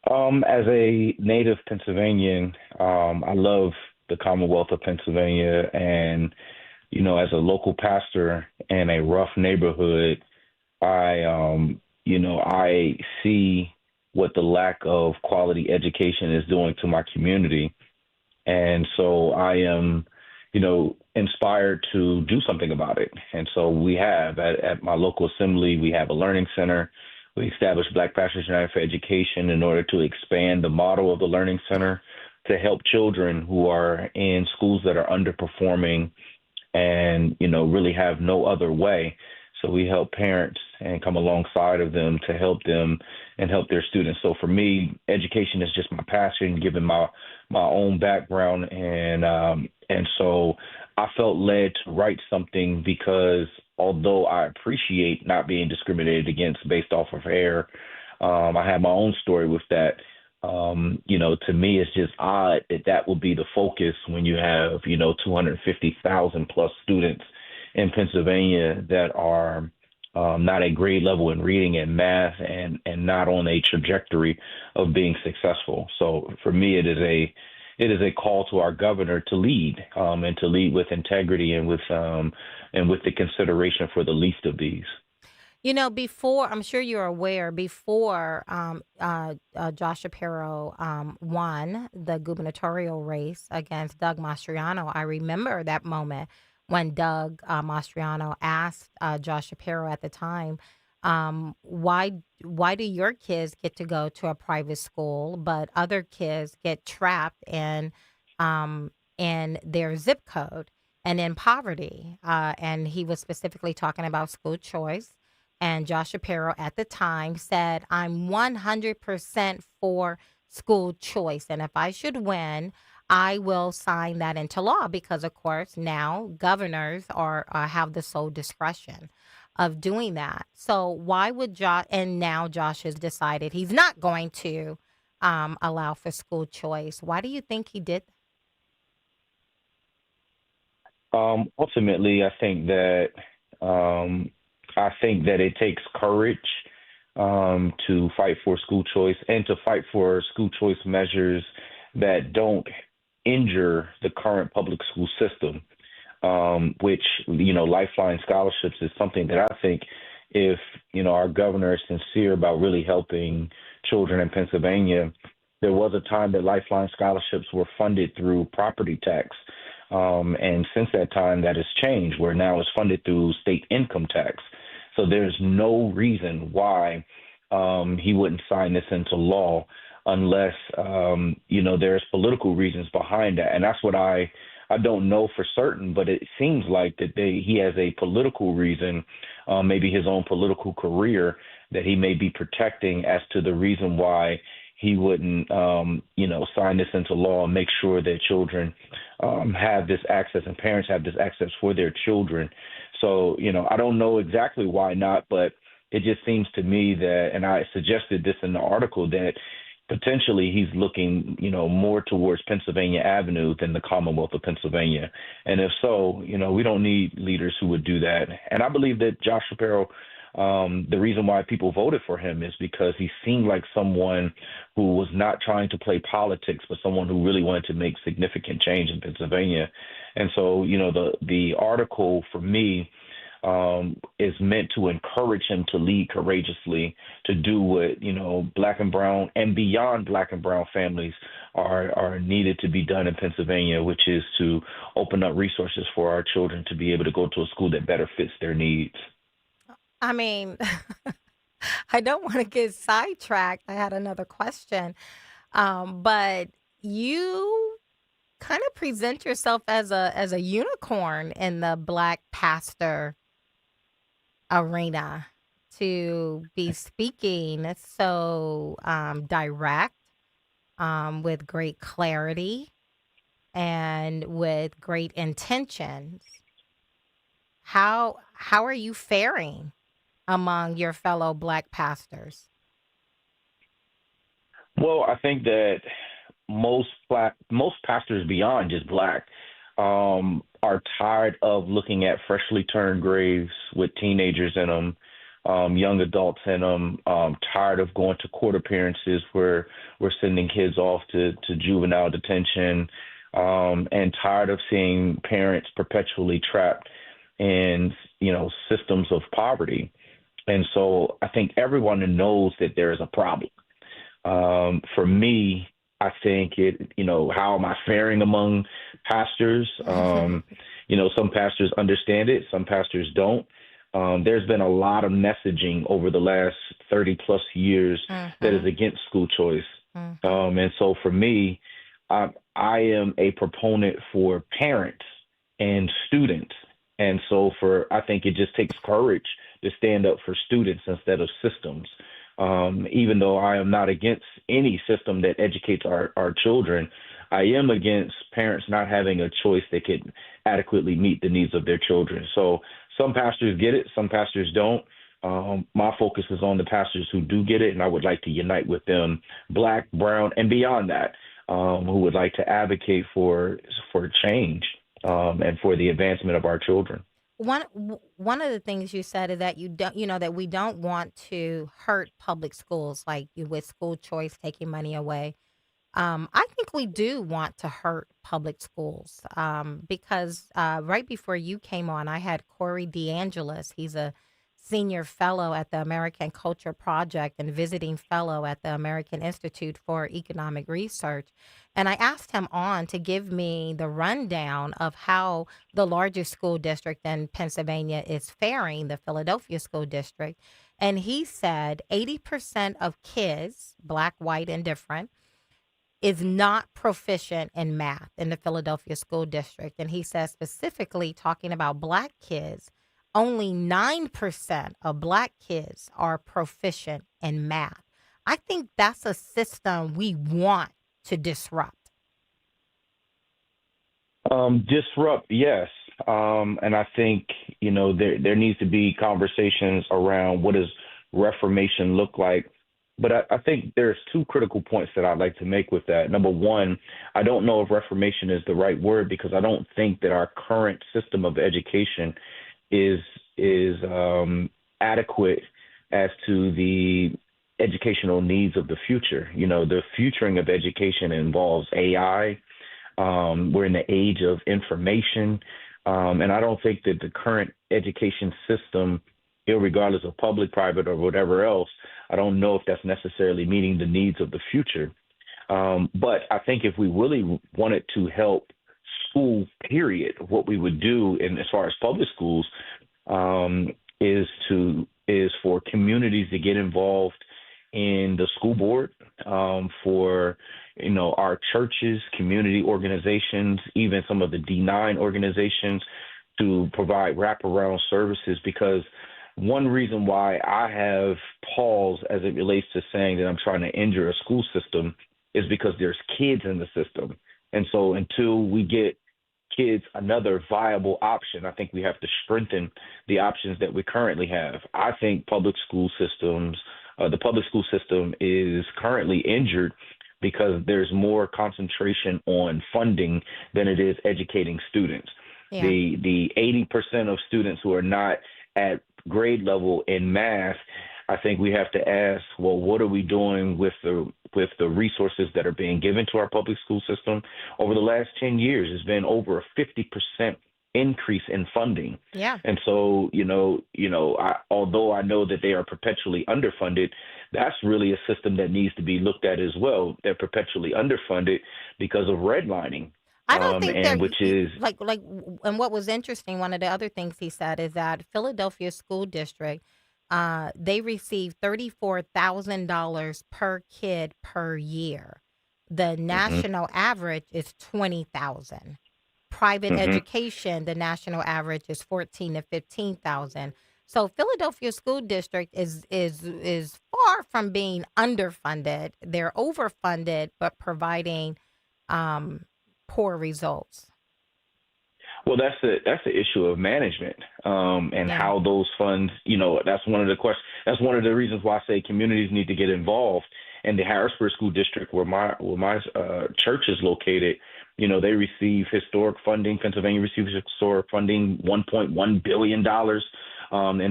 As a native Pennsylvanian, I love the Commonwealth of Pennsylvania, and as a local pastor in a rough neighborhood, I see what the lack of quality education is doing to my community. And so I am, inspired to do something about it. And so we have at my local assembly, we have a learning center. We established Black Pastors United for Education in order to expand the model of the learning center to help children who are in schools that are underperforming and, really have no other way. So we help parents and come alongside of them to help them and help their students. So for me, education is just my passion, given my own background. And so I felt led to write something because although I appreciate not being discriminated against based off of hair, I have my own story with that. To me, it's just odd that would be the focus when you have, 250,000 plus students in Pennsylvania that are not at grade level in reading and math and not on a trajectory of being successful. So for me, it is a a call to our governor to lead and to lead with integrity and with the consideration for the least of these. Before, I'm sure you're aware, before Josh Shapiro won the gubernatorial race against Doug Mastriano, I remember that moment when Doug Mastriano asked Josh Shapiro at the time, why do your kids get to go to a private school, but other kids get trapped in their zip code and in poverty? And he was specifically talking about school choice. And Josh Shapiro at the time said, I'm 100% for school choice. And if I should win, I will sign that into law because, of course, now governors have the sole discretion of doing that. So why would Josh, and now Josh has decided he's not going to allow for school choice. Why do you think he did? Ultimately, I think that it takes courage to fight for school choice and to fight for school choice measures that don't injure the current public school system, which, lifeline scholarships is something that I think if, our governor is sincere about really helping children in Pennsylvania, there was a time that lifeline scholarships were funded through property tax. And since that time, that has changed, where now it's funded through state income tax. So there's no reason why he wouldn't sign this into law unless, there's political reasons behind that. And that's what I don't know for certain, but it seems like that he has a political reason, maybe his own political career, that he may be protecting as to the reason why he wouldn't, sign this into law and make sure that children have this access and parents have this access for their children. So, I don't know exactly why not, but it just seems to me that, and I suggested this in the article, that potentially he's looking, more towards Pennsylvania Avenue than the Commonwealth of Pennsylvania. And if so, we don't need leaders who would do that. And I believe that Josh Shapiro, the reason why people voted for him is because he seemed like someone who was not trying to play politics, but someone who really wanted to make significant change in Pennsylvania. And so, the article for me is meant to encourage him to lead courageously, to do what, Black and brown and beyond Black and brown families are needed to be done in Pennsylvania, which is to open up resources for our children to be able to go to a school that better fits their needs. I mean, I don't want to get sidetracked. I had another question. But you kind of present yourself as a unicorn in the Black pastor arena, to be speaking so direct, with great clarity, and with great intentions. How are you faring among your fellow Black pastors? Well, I think that most pastors beyond just Black are tired of looking at freshly turned graves with teenagers in them, young adults in them, tired of going to court appearances where we're sending kids off to juvenile detention, and tired of seeing parents perpetually trapped in, systems of poverty. And so I think everyone knows that there is a problem. For me, I think how am I faring among pastors? Some pastors understand it, some pastors don't. There's been a lot of messaging over the last 30 plus years that is against school choice. And so for me, I am a proponent for parents and students. And so I think it just takes courage to stand up for students instead of systems. Even though I am not against any system that educates our children, I am against parents not having a choice that could adequately meet the needs of their children. So some pastors get it, some pastors don't. My focus is on the pastors who do get it, and I would like to unite with them, Black, brown, and beyond that, who would like to advocate for change and for the advancement of our children. One of the things you said is that that we don't want to hurt public schools, like with school choice taking money away. I think we do want to hurt public schools, because right before you came on, I had Corey DeAngelis. He's a senior fellow at the American Culture Project and visiting fellow at the American Institute for Economic Research. And I asked him on to give me the rundown of how the largest school district in Pennsylvania is faring, the Philadelphia School District. And he said 80% of kids, black, white, and different, is not proficient in math in the Philadelphia School District. And he says specifically talking about black kids, only 9% of black kids are proficient in math. I think that's a system we want to disrupt. Disrupt, yes. And I think, there needs to be conversations around what does reformation look like. But I think there's two critical points that I'd like to make with that. Number one, I don't know if reformation is the right word because I don't think that our current system of education is adequate as to the educational needs of the future. The futuring of education involves AI. We're in the age of information. And I don't think that the current education system, irregardless of public, private, or whatever else, I don't know if that's necessarily meeting the needs of the future. But I think if we really wanted to help school, period, what we would do as far as public schools is for communities to get involved in the school board, for our churches, community organizations, even some of the D9 organizations to provide wraparound services. Because one reason why I have pause as it relates to saying that I'm trying to injure a school system is because there's kids in the system. And so until we get kids another viable option, I think we have to strengthen the options that we currently have. I think the public school system is currently injured because there's more concentration on funding than it is educating students. Yeah. The 80% of students who are not at grade level in math, I think we have to ask, well, what are we doing with the resources that are being given to our public school system? Over the last 10 years, it's been over a 50% increase in funding. Yeah. And so, although I know that they are perpetually underfunded, that's really a system that needs to be looked at as well. They're perpetually underfunded because of redlining. I don't think they're which is and what was interesting, one of the other things he said is that Philadelphia School District, they receive $34,000 per kid per year. The national average is $20,000. Private education, the national average is $14,000 to $15,000. So Philadelphia School District is far from being underfunded. They're overfunded, but providing poor results. Well, that's the issue of management, and how those funds. That's one of the questions. That's one of the reasons why I say communities need to get involved. And the Harrisburg School District, where my church is located, they receive historic funding. Pennsylvania receives historic funding, $1.1 billion in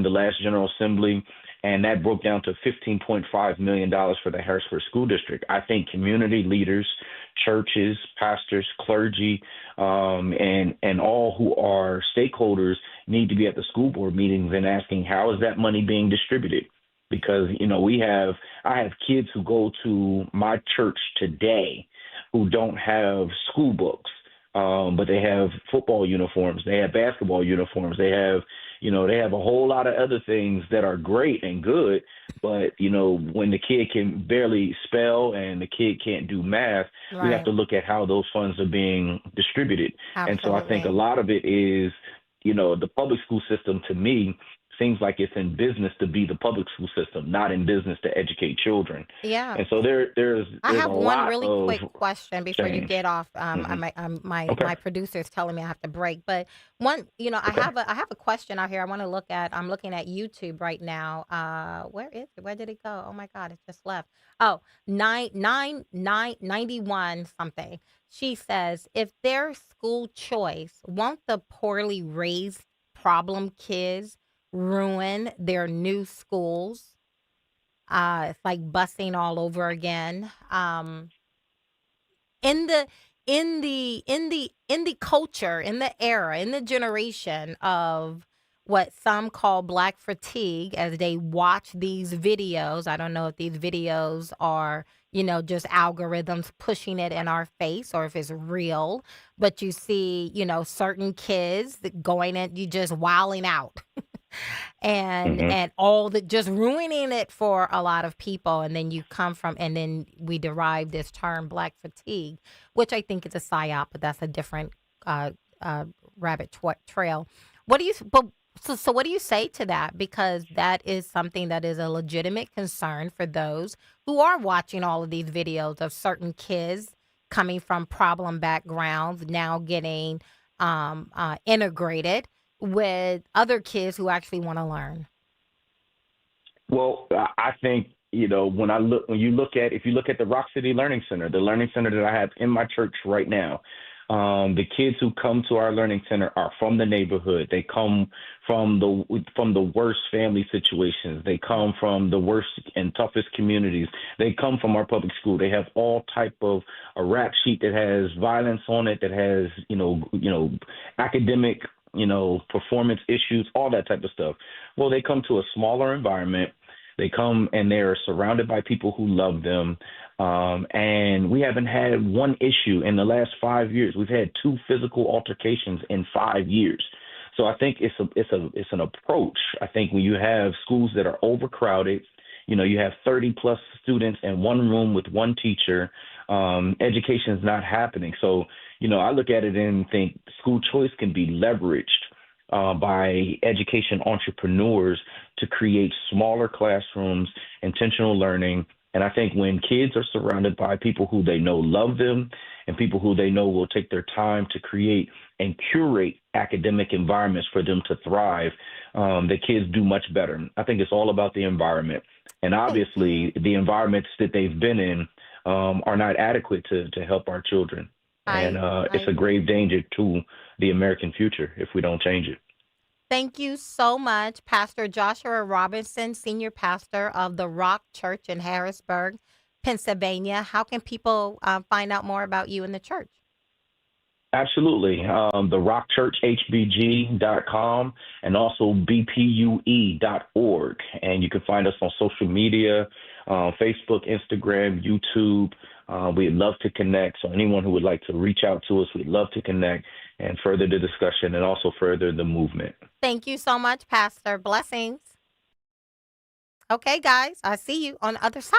the last General Assembly. And that broke down to $15.5 million for the Harrisburg School District. I think community leaders, churches, pastors, clergy, and all who are stakeholders need to be at the school board meetings and asking, how is that money being distributed? Because, I have kids who go to my church today who don't have school books, but they have football uniforms, they have basketball uniforms, they have a whole lot of other things that are great and good. But, when the kid can barely spell and the kid can't do math, we have to look at how those funds are being distributed. Absolutely. And so I think a lot of it is, the public school system to me seems like it's in business to be the public school system, not in business to educate children. Yeah. And so there's I have a one lot really of quick question before you change. get off. My producer is telling me I have to break, but one, I have a question out here. I'm looking at YouTube right now. Where is it? Where did it go? Oh my God, it just left. Oh, 91 something. She says, if there's school choice, won't the poorly raised problem kids ruin their new schools? It's like busing all over again. In the culture, in the era, in the generation of what some call black fatigue as they watch these videos. I don't know if these videos are, just algorithms pushing it in our face or if it's real, but you see, certain kids going in, you just wilding out. and all the just ruining it for a lot of people, and then then we derive this term black fatigue, which I think is a psyop, but that's a different rabbit trail. What do you so what do you say to that? Because that is something that is a legitimate concern for those who are watching all of these videos of certain kids coming from problem backgrounds now getting integrated with other kids who actually want to learn. Well, I think, if you look at the Rock City Learning Center, the learning center that I have in my church right now, the kids who come to our learning center are from the neighborhood. They come from the worst family situations. They come from the worst and toughest communities. They come from our public school. They have all type of a rap sheet that has violence on it, that has, academic, performance issues, all that type of stuff. Well, they come to a smaller environment. They come and they're surrounded by people who love them. And we haven't had one issue in the last 5 years. We've had 2 physical altercations in 5 years. So I think it's an approach. I think when you have schools that are overcrowded, you have 30 plus students in one room with one teacher, education is not happening. So, I look at it and think school choice can be leveraged by education entrepreneurs to create smaller classrooms, intentional learning. And I think when kids are surrounded by people who they know love them and people who they know will take their time to create and curate academic environments for them to thrive, the kids do much better. I think it's all about the environment. And obviously, the environments that they've been in are not adequate to help our children. And it's a grave danger to the American future if we don't change it. Thank you so much, Pastor Joshua Robinson, Senior Pastor of the Rock Church in Harrisburg, Pennsylvania. How can people find out more about you and the church? Absolutely. The rockchurchhbg.com and also bpue.org. And you can find us on social media, Facebook, Instagram, YouTube. We'd love to connect. So anyone who would like to reach out to us, we'd love to connect and further the discussion and also further the movement. Thank you so much, Pastor. Blessings. Okay, guys, I see you on the other side.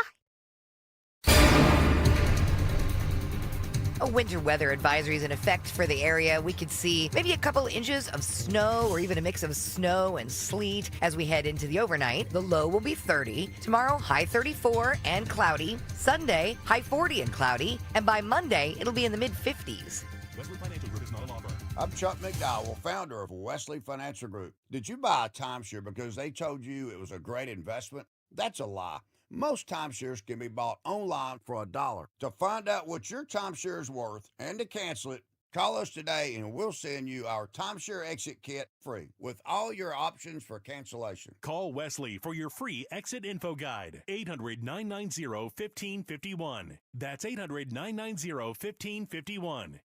A winter weather advisory is in effect for the area. We could see maybe a couple inches of snow or even a mix of snow and sleet as we head into the overnight. The low will be 30. Tomorrow, high 34 and cloudy. Sunday, high 40 and cloudy. And by Monday, it'll be in the mid-50s. Wesley Financial Group is not a law firm. I'm Chuck McDowell, founder of Wesley Financial Group. Did you buy a timeshare because they told you it was a great investment? That's a lie. Most timeshares can be bought online for $1. To find out what your timeshare is worth and to cancel it, call us today and we'll send you our timeshare exit kit free with all your options for cancellation. Call Wesley for your free exit info guide. 800-990-1551. That's 800-990-1551.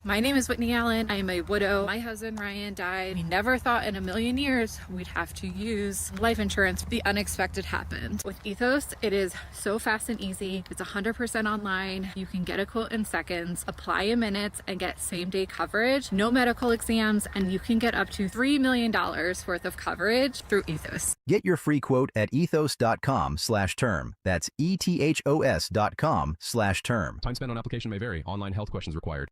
My name is Whitney Allen. I am a widow. My husband, Ryan, died. We never thought in a million years we'd have to use life insurance. The unexpected happened. With Ethos, it is so fast and easy. It's 100% online. You can get a quote in seconds, apply in minutes, and get same-day coverage. No medical exams, and you can get up to $3 million worth of coverage through Ethos. Get your free quote at ethos.com/term. That's ethos.com/term. Time spent on application may vary. Online health questions required.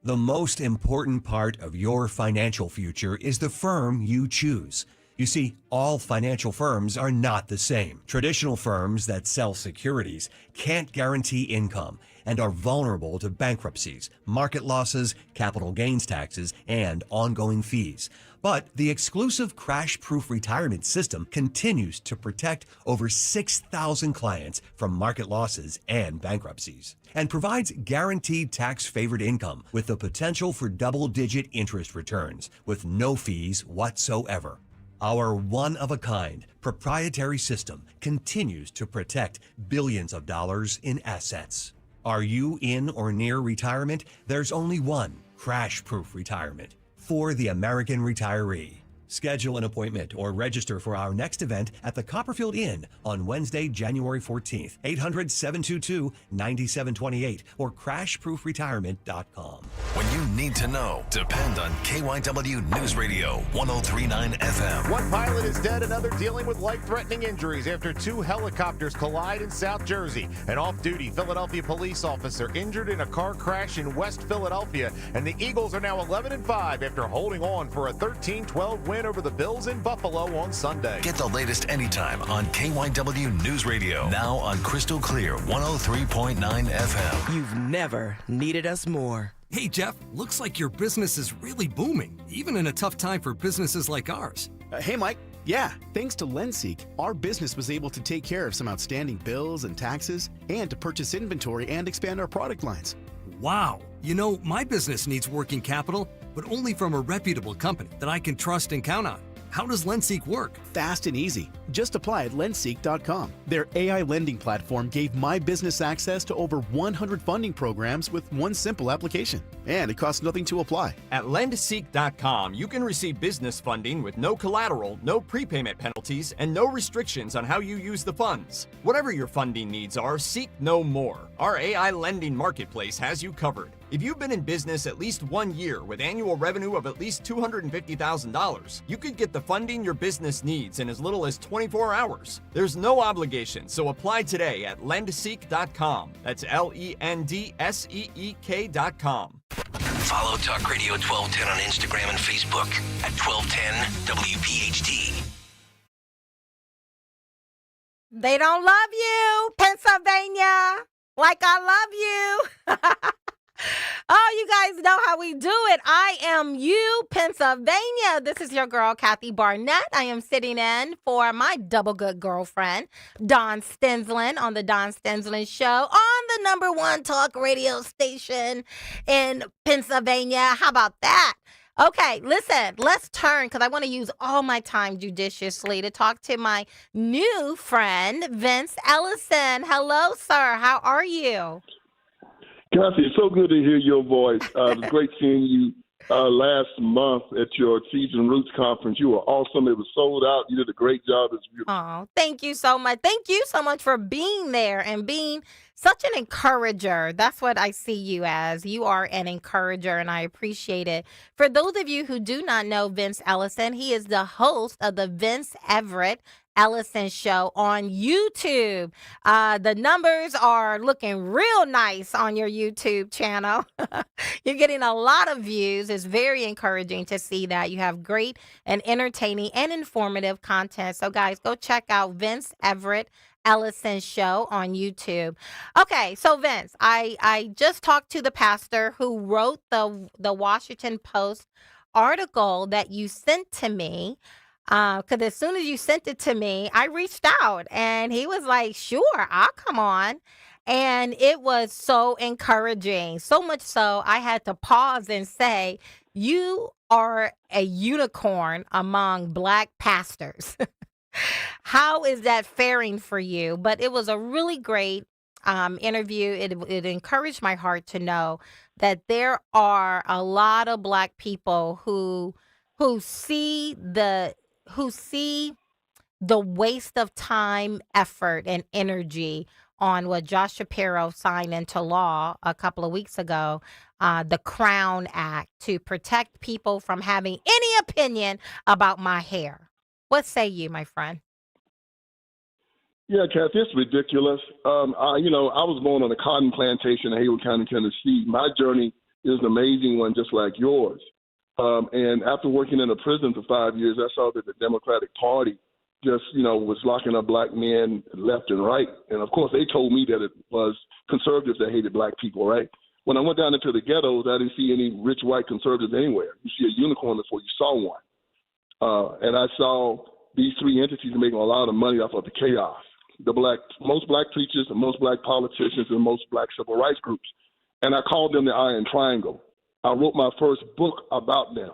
The most important part of your financial future is the firm you choose. You see, all financial firms are not the same. Traditional firms that sell securities can't guarantee income and are vulnerable to bankruptcies, market losses, capital gains taxes, and ongoing fees. But the exclusive crash-proof retirement system continues to protect over 6,000 clients from market losses and bankruptcies, and provides guaranteed tax-favored income with the potential for double-digit interest returns with no fees whatsoever. Our one-of-a-kind proprietary system continues to protect billions of dollars in assets. Are you in or near retirement? There's only one crash-proof retirement for the American retiree. Schedule an appointment or register for our next event at the Copperfield Inn on Wednesday, January 14th. 800-722-9728 or crashproofretirement.com. When you need to know, depend on KYW News Radio 1039 FM. One pilot is dead, another dealing with life-threatening injuries after two helicopters collide in South Jersey. An off-duty Philadelphia police officer injured in a car crash in West Philadelphia, and the Eagles are now 11-5 after holding on for a 13-12 win over the Bills in Buffalo on Sunday. Get the latest anytime on KYW News Radio. Now on Crystal Clear 103.9 FM. You've never needed us more. Hey, Jeff, looks like your business is really booming, even in a tough time for businesses like ours. Hey, Mike. Yeah, thanks to LendSeek, our business was able to take care of some outstanding bills and taxes and to purchase inventory and expand our product lines. Wow. You know, my business needs working capital, but only from a reputable company that I can trust and count on. How does LendSeek work? Fast and easy. Just apply at lendseek.com. Their AI lending platform gave my business access to over 100 funding programs with one simple application. And it costs nothing to apply. At lendseek.com, you can receive business funding with no collateral, no prepayment penalties, and no restrictions on how you use the funds. Whatever your funding needs are, seek no more. Our AI lending marketplace has you covered. If you've been in business at least 1 year with annual revenue of at least $250,000, you could get the funding your business needs in as little as 24 hours. There's no obligation, so apply today at lendseek.com. That's LENDSEEK.com. Follow Talk Radio 1210 on Instagram and Facebook at 1210 WPHT. They don't love you, Pennsylvania, like I love you. Oh, you guys know how we do it. I am you, Pennsylvania. This is your girl, Kathy Barnett. I am sitting in for my double good girlfriend, Dawn Stensland, on the Dawn Stensland Show on the #1 talk radio station in Pennsylvania. How about that? Okay, listen, let's turn, because I want to use all my time judiciously to talk to my new friend, Vince Ellison. Hello, sir. How are you? Kathy, it's so good to hear your voice. It was great seeing you last month at your Season Roots conference. You were awesome. It was sold out. You did a great job. It's beautiful. Oh, thank you so much. Thank you so much for being there and being such an encourager. That's what I see you as. You are an encourager, and I appreciate it. For those of you who do not know Vince Ellison, he is the host of the Vince Everett Ellison Show on YouTube. The numbers are looking real nice on your YouTube channel. You're getting a lot of views. It's very encouraging to see that. You have great and entertaining and informative content. So guys, go check out Vince Everett Ellison Show on YouTube. Okay, so Vince, I just talked to the pastor who wrote the Washington Post article that you sent to me. Because as soon as you sent it to me, I reached out and he was like, sure, I'll come on. And it was so encouraging, so much so I had to pause and say, you are a unicorn among Black pastors. How is that faring for you? But it was a really great interview. It encouraged my heart to know that there are a lot of Black people who see the waste of time, effort, and energy on what Josh Shapiro signed into law a couple of weeks ago, the Crown Act, to protect people from having any opinion about my hair. What say you, my friend? Yeah, Kathy, it's ridiculous. I was born on a cotton plantation in Haywood County, Tennessee. My journey is an amazing one, just like yours. And after working in a prison for 5 years, I saw that the Democratic Party just, was locking up Black men left and right. And, of course, they told me that it was conservatives that hated Black people, right? When I went down into the ghettos, I didn't see any rich white conservatives anywhere. You see a unicorn before you saw one. And I saw these three entities making a lot of money off of the chaos. Most Black preachers and most Black politicians and most Black civil rights groups. And I called them the Iron Triangle. I wrote my first book about them,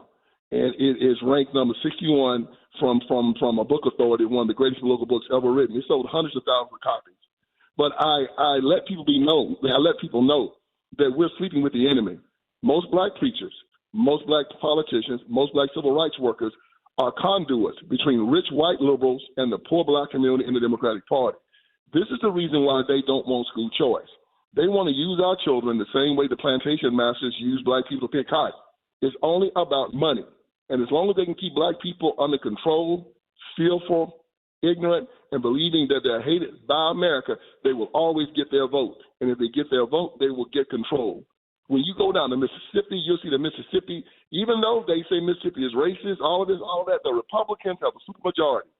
and it is ranked number 61 from a book authority, one of the greatest political books ever written. It sold hundreds of thousands of copies. But I let people know that we're sleeping with the enemy. Most Black preachers, most Black politicians, most Black civil rights workers are conduits between rich white liberals and the poor black community in the Democratic Party. This is the reason why they don't want school choice. They want to use our children the same way the plantation masters use black people to pick cotton. It's only about money. And as long as they can keep black people under control, fearful, ignorant, and believing that they're hated by America, they will always get their vote. And if they get their vote, they will get control. When you go down to Mississippi, you'll see that Mississippi, even though they say Mississippi is racist, all of this, all of that, the Republicans have a supermajority.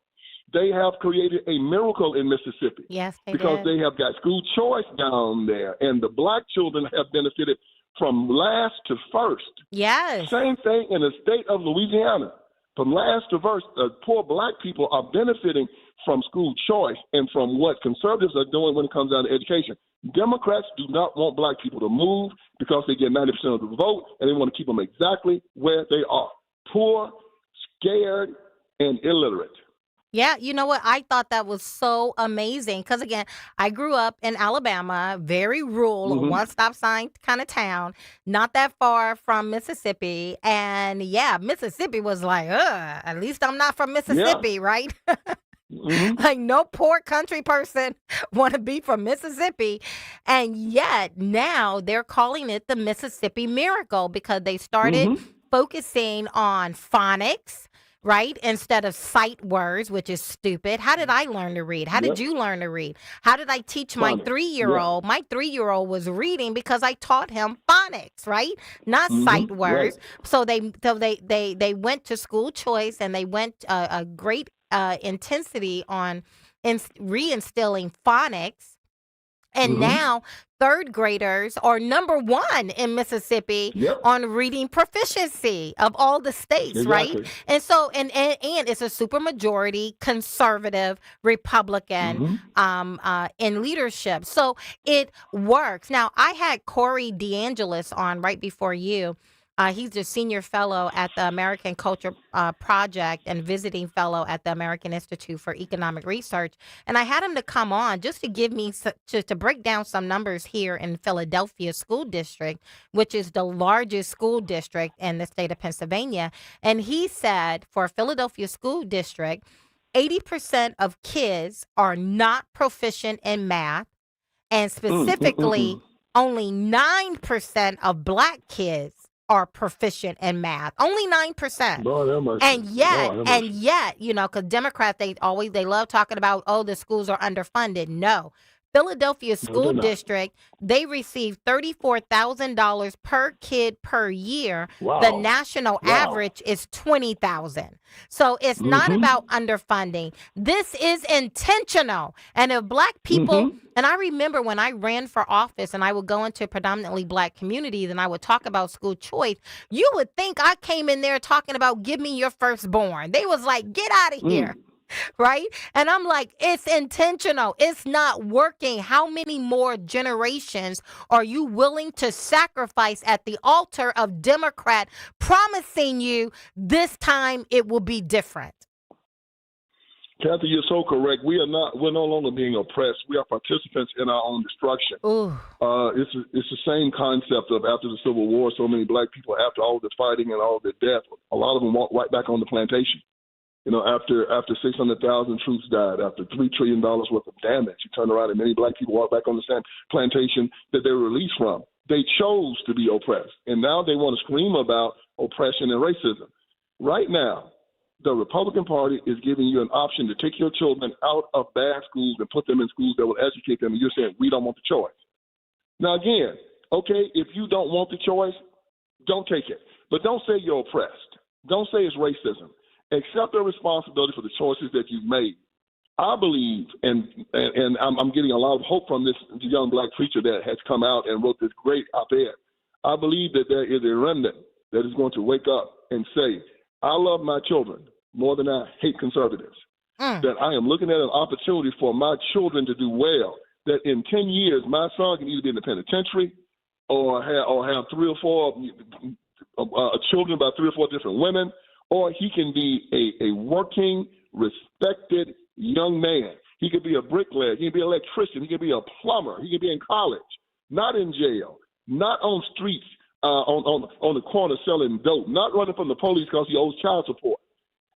They have created a miracle in Mississippi. Yes, they because did. they have got school choice down there, and the black children have benefited from last to first. Yes. Same thing in the state of Louisiana. From last to first, poor black people are benefiting from school choice and from what conservatives are doing when it comes down to education. Democrats do not want black people to move because they get 90% of the vote, and they want to keep them exactly where they are: poor, scared, and illiterate. Yeah, you know what? I thought that was so amazing because, again, I grew up in Alabama, very rural, one stop sign kind of town, not that far from Mississippi. And yeah, Mississippi was like, at least I'm not from Mississippi, right? Like no poor country person want to be from Mississippi. And yet now they're calling it the Mississippi Miracle because they started focusing on phonics, right? Instead of sight words, which is stupid. How did I learn to read? How did you learn to read? How did I teach my 3-year-old? My 3-year-old was reading because I taught him phonics, right? Not sight words. So they went to school choice and they went a great intensity on reinstilling phonics. And now third graders are number one in Mississippi on reading proficiency of all the states, right? And so, and it's a supermajority conservative Republican in leadership. So it works. Now, I had Corey DeAngelis on right before you. He's the senior fellow at the American Culture Project and visiting fellow at the American Institute for Economic Research. And I had him to come on just to give me to break down some numbers here in Philadelphia School District, which is the largest school district in the state of Pennsylvania. And he said for Philadelphia School District, 80% of kids are not proficient in math, and specifically only 9% of black kids are proficient in math. Only 9%. And yet, you know, because Democrats, they love talking about, oh, the schools are underfunded. No. Philadelphia School District, they receive $34,000 per kid per year. The national average is $20,000. So it's not about underfunding. This is intentional. And if black people, and I remember when I ran for office and I would go into predominantly black communities and I would talk about school choice, you would think I came in there talking about give me your firstborn. They was like, get out of here. Right? And I'm like, it's intentional. It's not working. How many more generations are you willing to sacrifice at the altar of Democrat promising you this time it will be different? Kathy, you're so correct. We're no longer being oppressed. We are participants in our own destruction. It's the same concept of after the Civil War, so many black people, after all the fighting and all the death, a lot of them walked right back on the plantation. You know, after 600,000 troops died, after $3 trillion worth of damage, you turn around and many black people walk back on the same plantation that they were released from. They chose to be oppressed, and now they want to scream about oppression and racism. Right now, the Republican Party is giving you an option to take your children out of bad schools and put them in schools that will educate them, and you're saying, we don't want the choice. Now, again, okay, if you don't want the choice, don't take it. But don't say you're oppressed. Don't say it's racism. Accept the responsibility for the choices that you've made. I believe, and I'm getting a lot of hope from this young black preacher that has come out and wrote this great op-ed. I believe that there is a remnant that is going to wake up and say, I love my children more than I hate conservatives. That I am looking at an opportunity for my children to do well, that in 10 years, my son can either be in the penitentiary or have 3 or 4 children by 3 or 4 different women, or he can be a working, respected young man. He could be a bricklayer. He can be an electrician. He can be a plumber. He can be in college, not in jail, not on streets on the corner selling dope, not running from the police because he owes child support.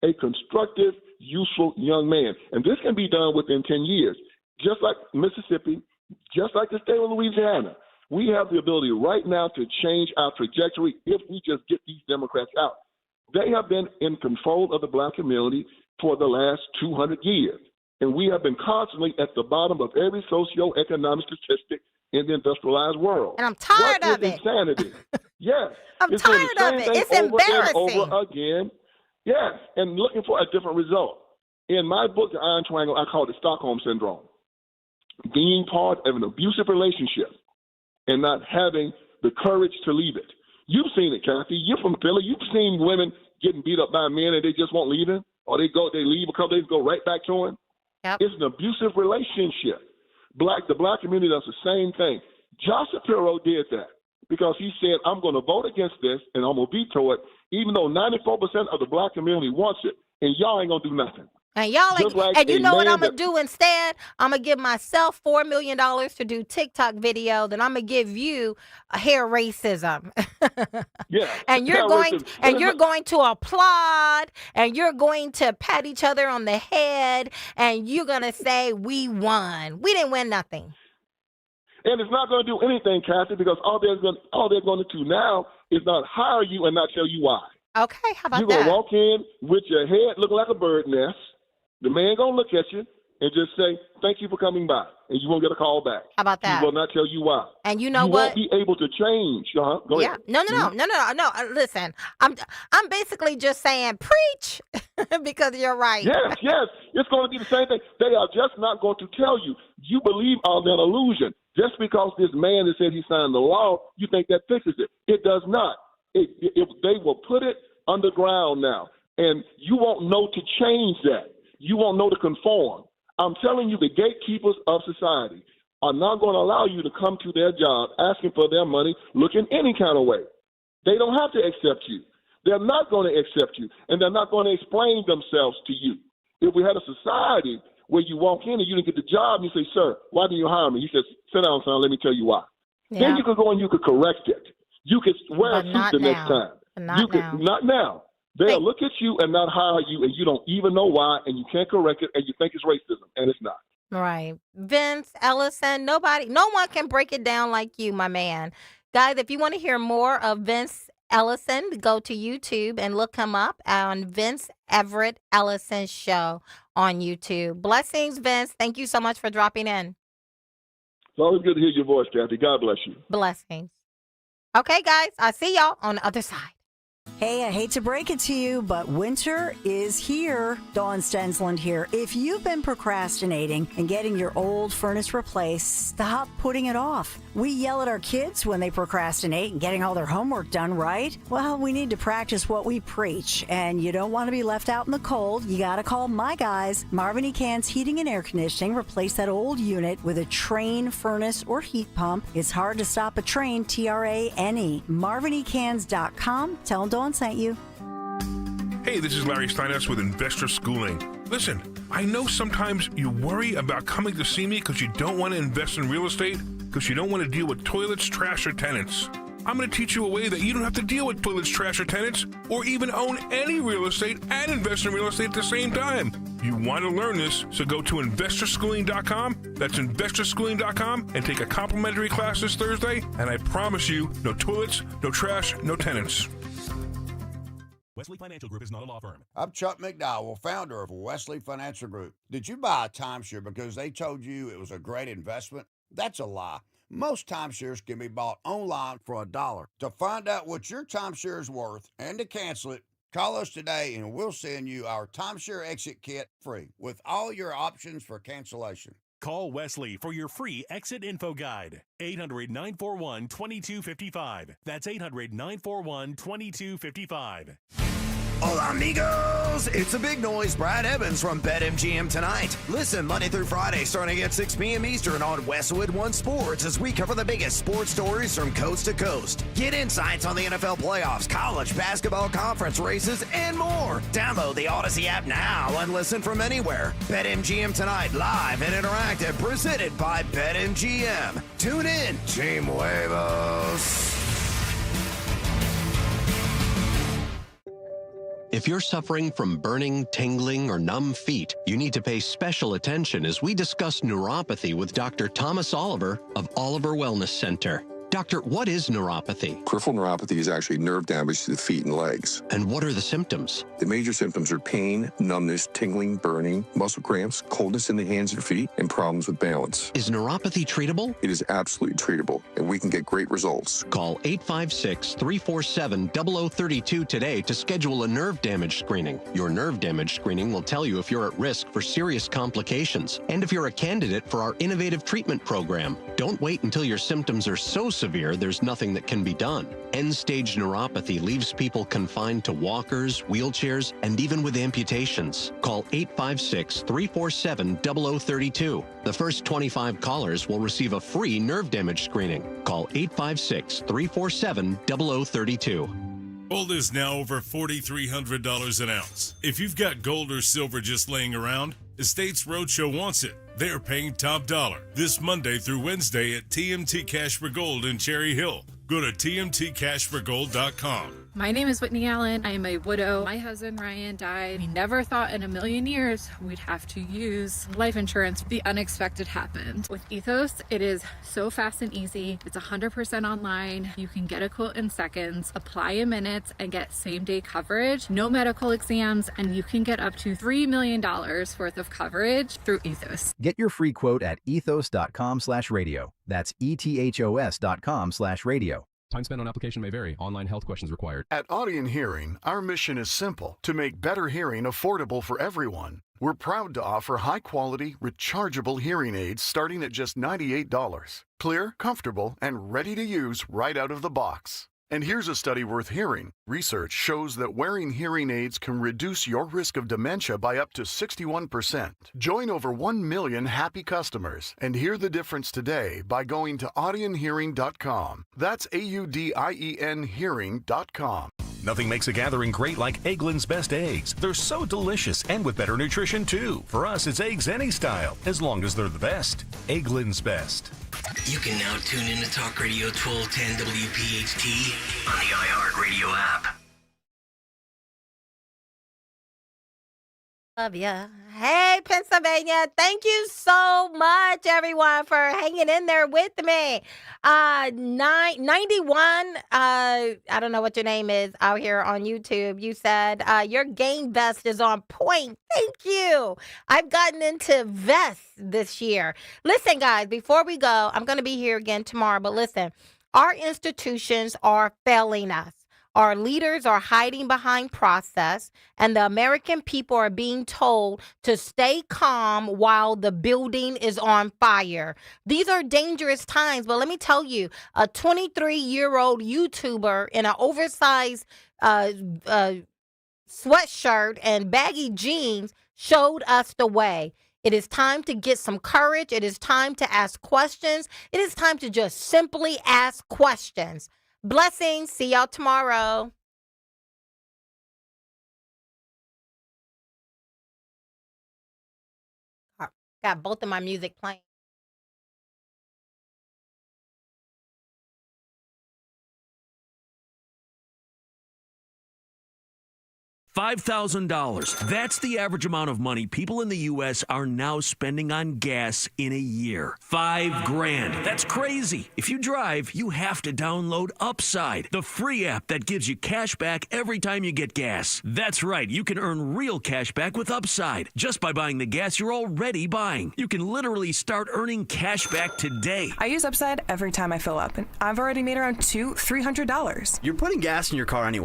a constructive, useful young man. And this can be done within 10 years. Just like Mississippi, just like the state of Louisiana, we have the ability right now to change our trajectory if we just get these Democrats out. They have been in control of the black community for the last 200 years. And we have been constantly at the bottom of every socioeconomic statistic in the industrialized world. And I'm tired of it. Insanity. Yes. I'm it's doing tired the of same it. thing It's over embarrassing. and over again. Yes. And looking for a different result. In my book, The Iron Triangle, I call it Stockholm Syndrome. Being part of an abusive relationship and not having the courage to leave it. You've seen it, Kathy. You're from Philly. You've seen women getting beat up by men and they just won't leave him, or they leave a couple days, go right back to him. Yep. It's an abusive relationship. The black community does the same thing. Josh Shapiro did that because he said, I'm going to vote against this and I'm going to veto it, even though 94% of the black community wants it, and y'all ain't going to do nothing. And y'all ain't, Like and you know what man I'm going to do instead? I'm going to give myself $4 million to do TikTok video. Then I'm going to give you a hair racism. Yeah. And you're going to applaud, and you're going to pat each other on the head, and you're going to say, we won. We didn't win nothing. And it's not going to do anything, Kathy, because all they're going to do now is not hire you and not tell you why. Okay, how about You're that? going to walk in with your head looking like a bird nest. The man going to look at you and just say, thank you for coming by. And you won't get a call back. How about that? He will not tell you why. And you know you what? You won't be able to change. Go Yeah. ahead. No. Listen, I'm basically just saying preach because you're right. Yes. It's going to be the same thing. They are just not going to tell you. You believe on that illusion. Just because this man has said he signed the law, you think that fixes it. It does not. They will put it underground now. And you won't know to change that. You won't know to conform. I'm telling you, the gatekeepers of society are not going to allow you to come to their job asking for their money, looking any kind of way. They don't have to accept you. They're not going to accept you, and they're not going to explain themselves to you. If we had a society where you walk in and you didn't get the job, and you say, sir, why didn't you hire me? He says, sit down, son, let me tell you why. Yeah. Then you could go and you could correct it. You could wear a suit the next time. Not now. They'll look at you and not hire you, and you don't even know why, and you can't correct it, and you think it's racism, and it's not. Right. Vince Ellison, no one can break it down like you, my man. Guys, if you want to hear more of Vince Ellison, go to YouTube and look him up on Vince Everett Ellison Show on YouTube. Blessings, Vince. Thank you so much for dropping in. It's always good to hear your voice, Kathy. God bless you. Blessings. Okay, guys, I'll see y'all on the other side. Hey, I hate to break it to you, but winter is here. Dawn Stensland here. If you've been procrastinating and getting your old furnace replaced, stop putting it off. We yell at our kids when they procrastinate and getting all their homework done, right? Well, we need to practice what we preach, and you don't want to be left out in the cold. You got to call my guys, Marvin E. Cann's Heating and Air Conditioning. Replace that old unit with a Trane furnace or heat pump. It's hard to stop a Trane, Trane. MarvinECans.com. Tell them Dawn sent you. Hey, this is Larry Steiness with Investor Schooling. Listen, I know sometimes you worry about coming to see me because you don't want to invest in real estate, because you don't want to deal with toilets, trash, or tenants. I'm going to teach you a way that you don't have to deal with toilets, trash, or tenants, or even own any real estate and invest in real estate at the same time. You want to learn this, so go to investorschooling.com. That's investorschooling.com, and take a complimentary class this Thursday, and I promise you, no toilets, no trash, no tenants. Wesley Financial Group is not a law firm. I'm Chuck McDowell, founder of Wesley Financial Group. Did you buy a timeshare because they told you it was a great investment? That's a lie. Most timeshares can be bought online for $1. To find out what your timeshare is worth and to cancel it, call us today and we'll send you our timeshare exit kit free with all your options for cancellation. Call Wesley for your free exit info guide. 800-941-2255. That's 800-941-2255. Hola, amigos! It's a big noise. Brad Evans from BetMGM tonight. Listen Monday through Friday starting at 6 p.m. Eastern on Westwood One Sports as we cover the biggest sports stories from coast to coast. Get insights on the NFL playoffs, college basketball conference races, and more. Download the Odyssey app now and listen from anywhere. BetMGM tonight, live and interactive, presented by BetMGM. Tune in, Team Huevos. If you're suffering from burning, tingling, or numb feet, you need to pay special attention as we discuss neuropathy with Dr. Thomas Oliver of Oliver Wellness Center. Doctor, what is neuropathy? Peripheral neuropathy is actually nerve damage to the feet and legs. And what are the symptoms? The major symptoms are pain, numbness, tingling, burning, muscle cramps, coldness in the hands and feet, and problems with balance. Is neuropathy treatable? It is absolutely treatable, and we can get great results. Call 856-347-0032 today to schedule a nerve damage screening. Your nerve damage screening will tell you if you're at risk for serious complications and if you're a candidate for our innovative treatment program. Don't wait until your symptoms are so severe there's nothing that can be done. End-stage neuropathy leaves people confined to walkers, wheelchairs, and even with amputations. Call 856-347-0032. The first 25 callers will receive a free nerve damage screening. Call 856-347-0032. Gold is now over $4,300 an ounce. If you've got gold or silver just laying around, Estates Roadshow wants it. They're paying top dollar this Monday through Wednesday at TMT Cash for Gold in Cherry Hill. Go to tmtcashforgold.com. My name is Whitney Allen. I am a widow. My husband Ryan died. We never thought in a million years we'd have to use life insurance. The unexpected happened. With Ethos, it is so fast and easy. It's 100% online. You can get a quote in seconds, apply in minutes, and get same-day coverage. No medical exams, and you can get up to $3 million worth of coverage through Ethos. Get your free quote at ethos.com/radio. That's ethos.com/radio. Time spent on application may vary. Online health questions required. At Audion Hearing, our mission is simple: to make better hearing affordable for everyone. We're proud to offer high-quality, rechargeable hearing aids starting at just $98. Clear, comfortable, and ready to use right out of the box. And here's a study worth hearing. Research shows that wearing hearing aids can reduce your risk of dementia by up to 61%. Join over 1 million happy customers and hear the difference today by going to audionhearing.com. That's AUDIEN hearing.com. Nothing makes a gathering great like Eggland's Best Eggs. They're so delicious and with better nutrition, too. For us, it's eggs any style, as long as they're the best. Eggland's Best. You can now tune in to Talk Radio 1210 WPHT on the iHeartRadio app. Love ya. Hey, Pennsylvania. Thank you so much, everyone, for hanging in there with me. 91, I don't know what your name is out here on YouTube. You said your game vest is on point. Thank you. I've gotten into vests this year. Listen, guys, before we go, I'm going to be here again tomorrow, but listen, our institutions are failing us. Our leaders are hiding behind process, and the American people are being told to stay calm while the building is on fire. These are dangerous times, but let me tell you, a 23-year-old YouTuber in an oversized sweatshirt and baggy jeans showed us the way. It is time to get some courage. It is time to ask questions. It is time to just simply ask questions. Blessings. See y'all tomorrow. Got both of my music playing. $5,000. That's the average amount of money people in the U.S. are now spending on gas in a year. $5,000. That's crazy. If you drive, you have to download Upside, the free app that gives you cash back every time you get gas. That's right. You can earn real cash back with Upside just by buying the gas you're already buying. You can literally start earning cash back today. I use Upside every time I fill up, and I've already made around $200-300. You're putting gas in your car anyway.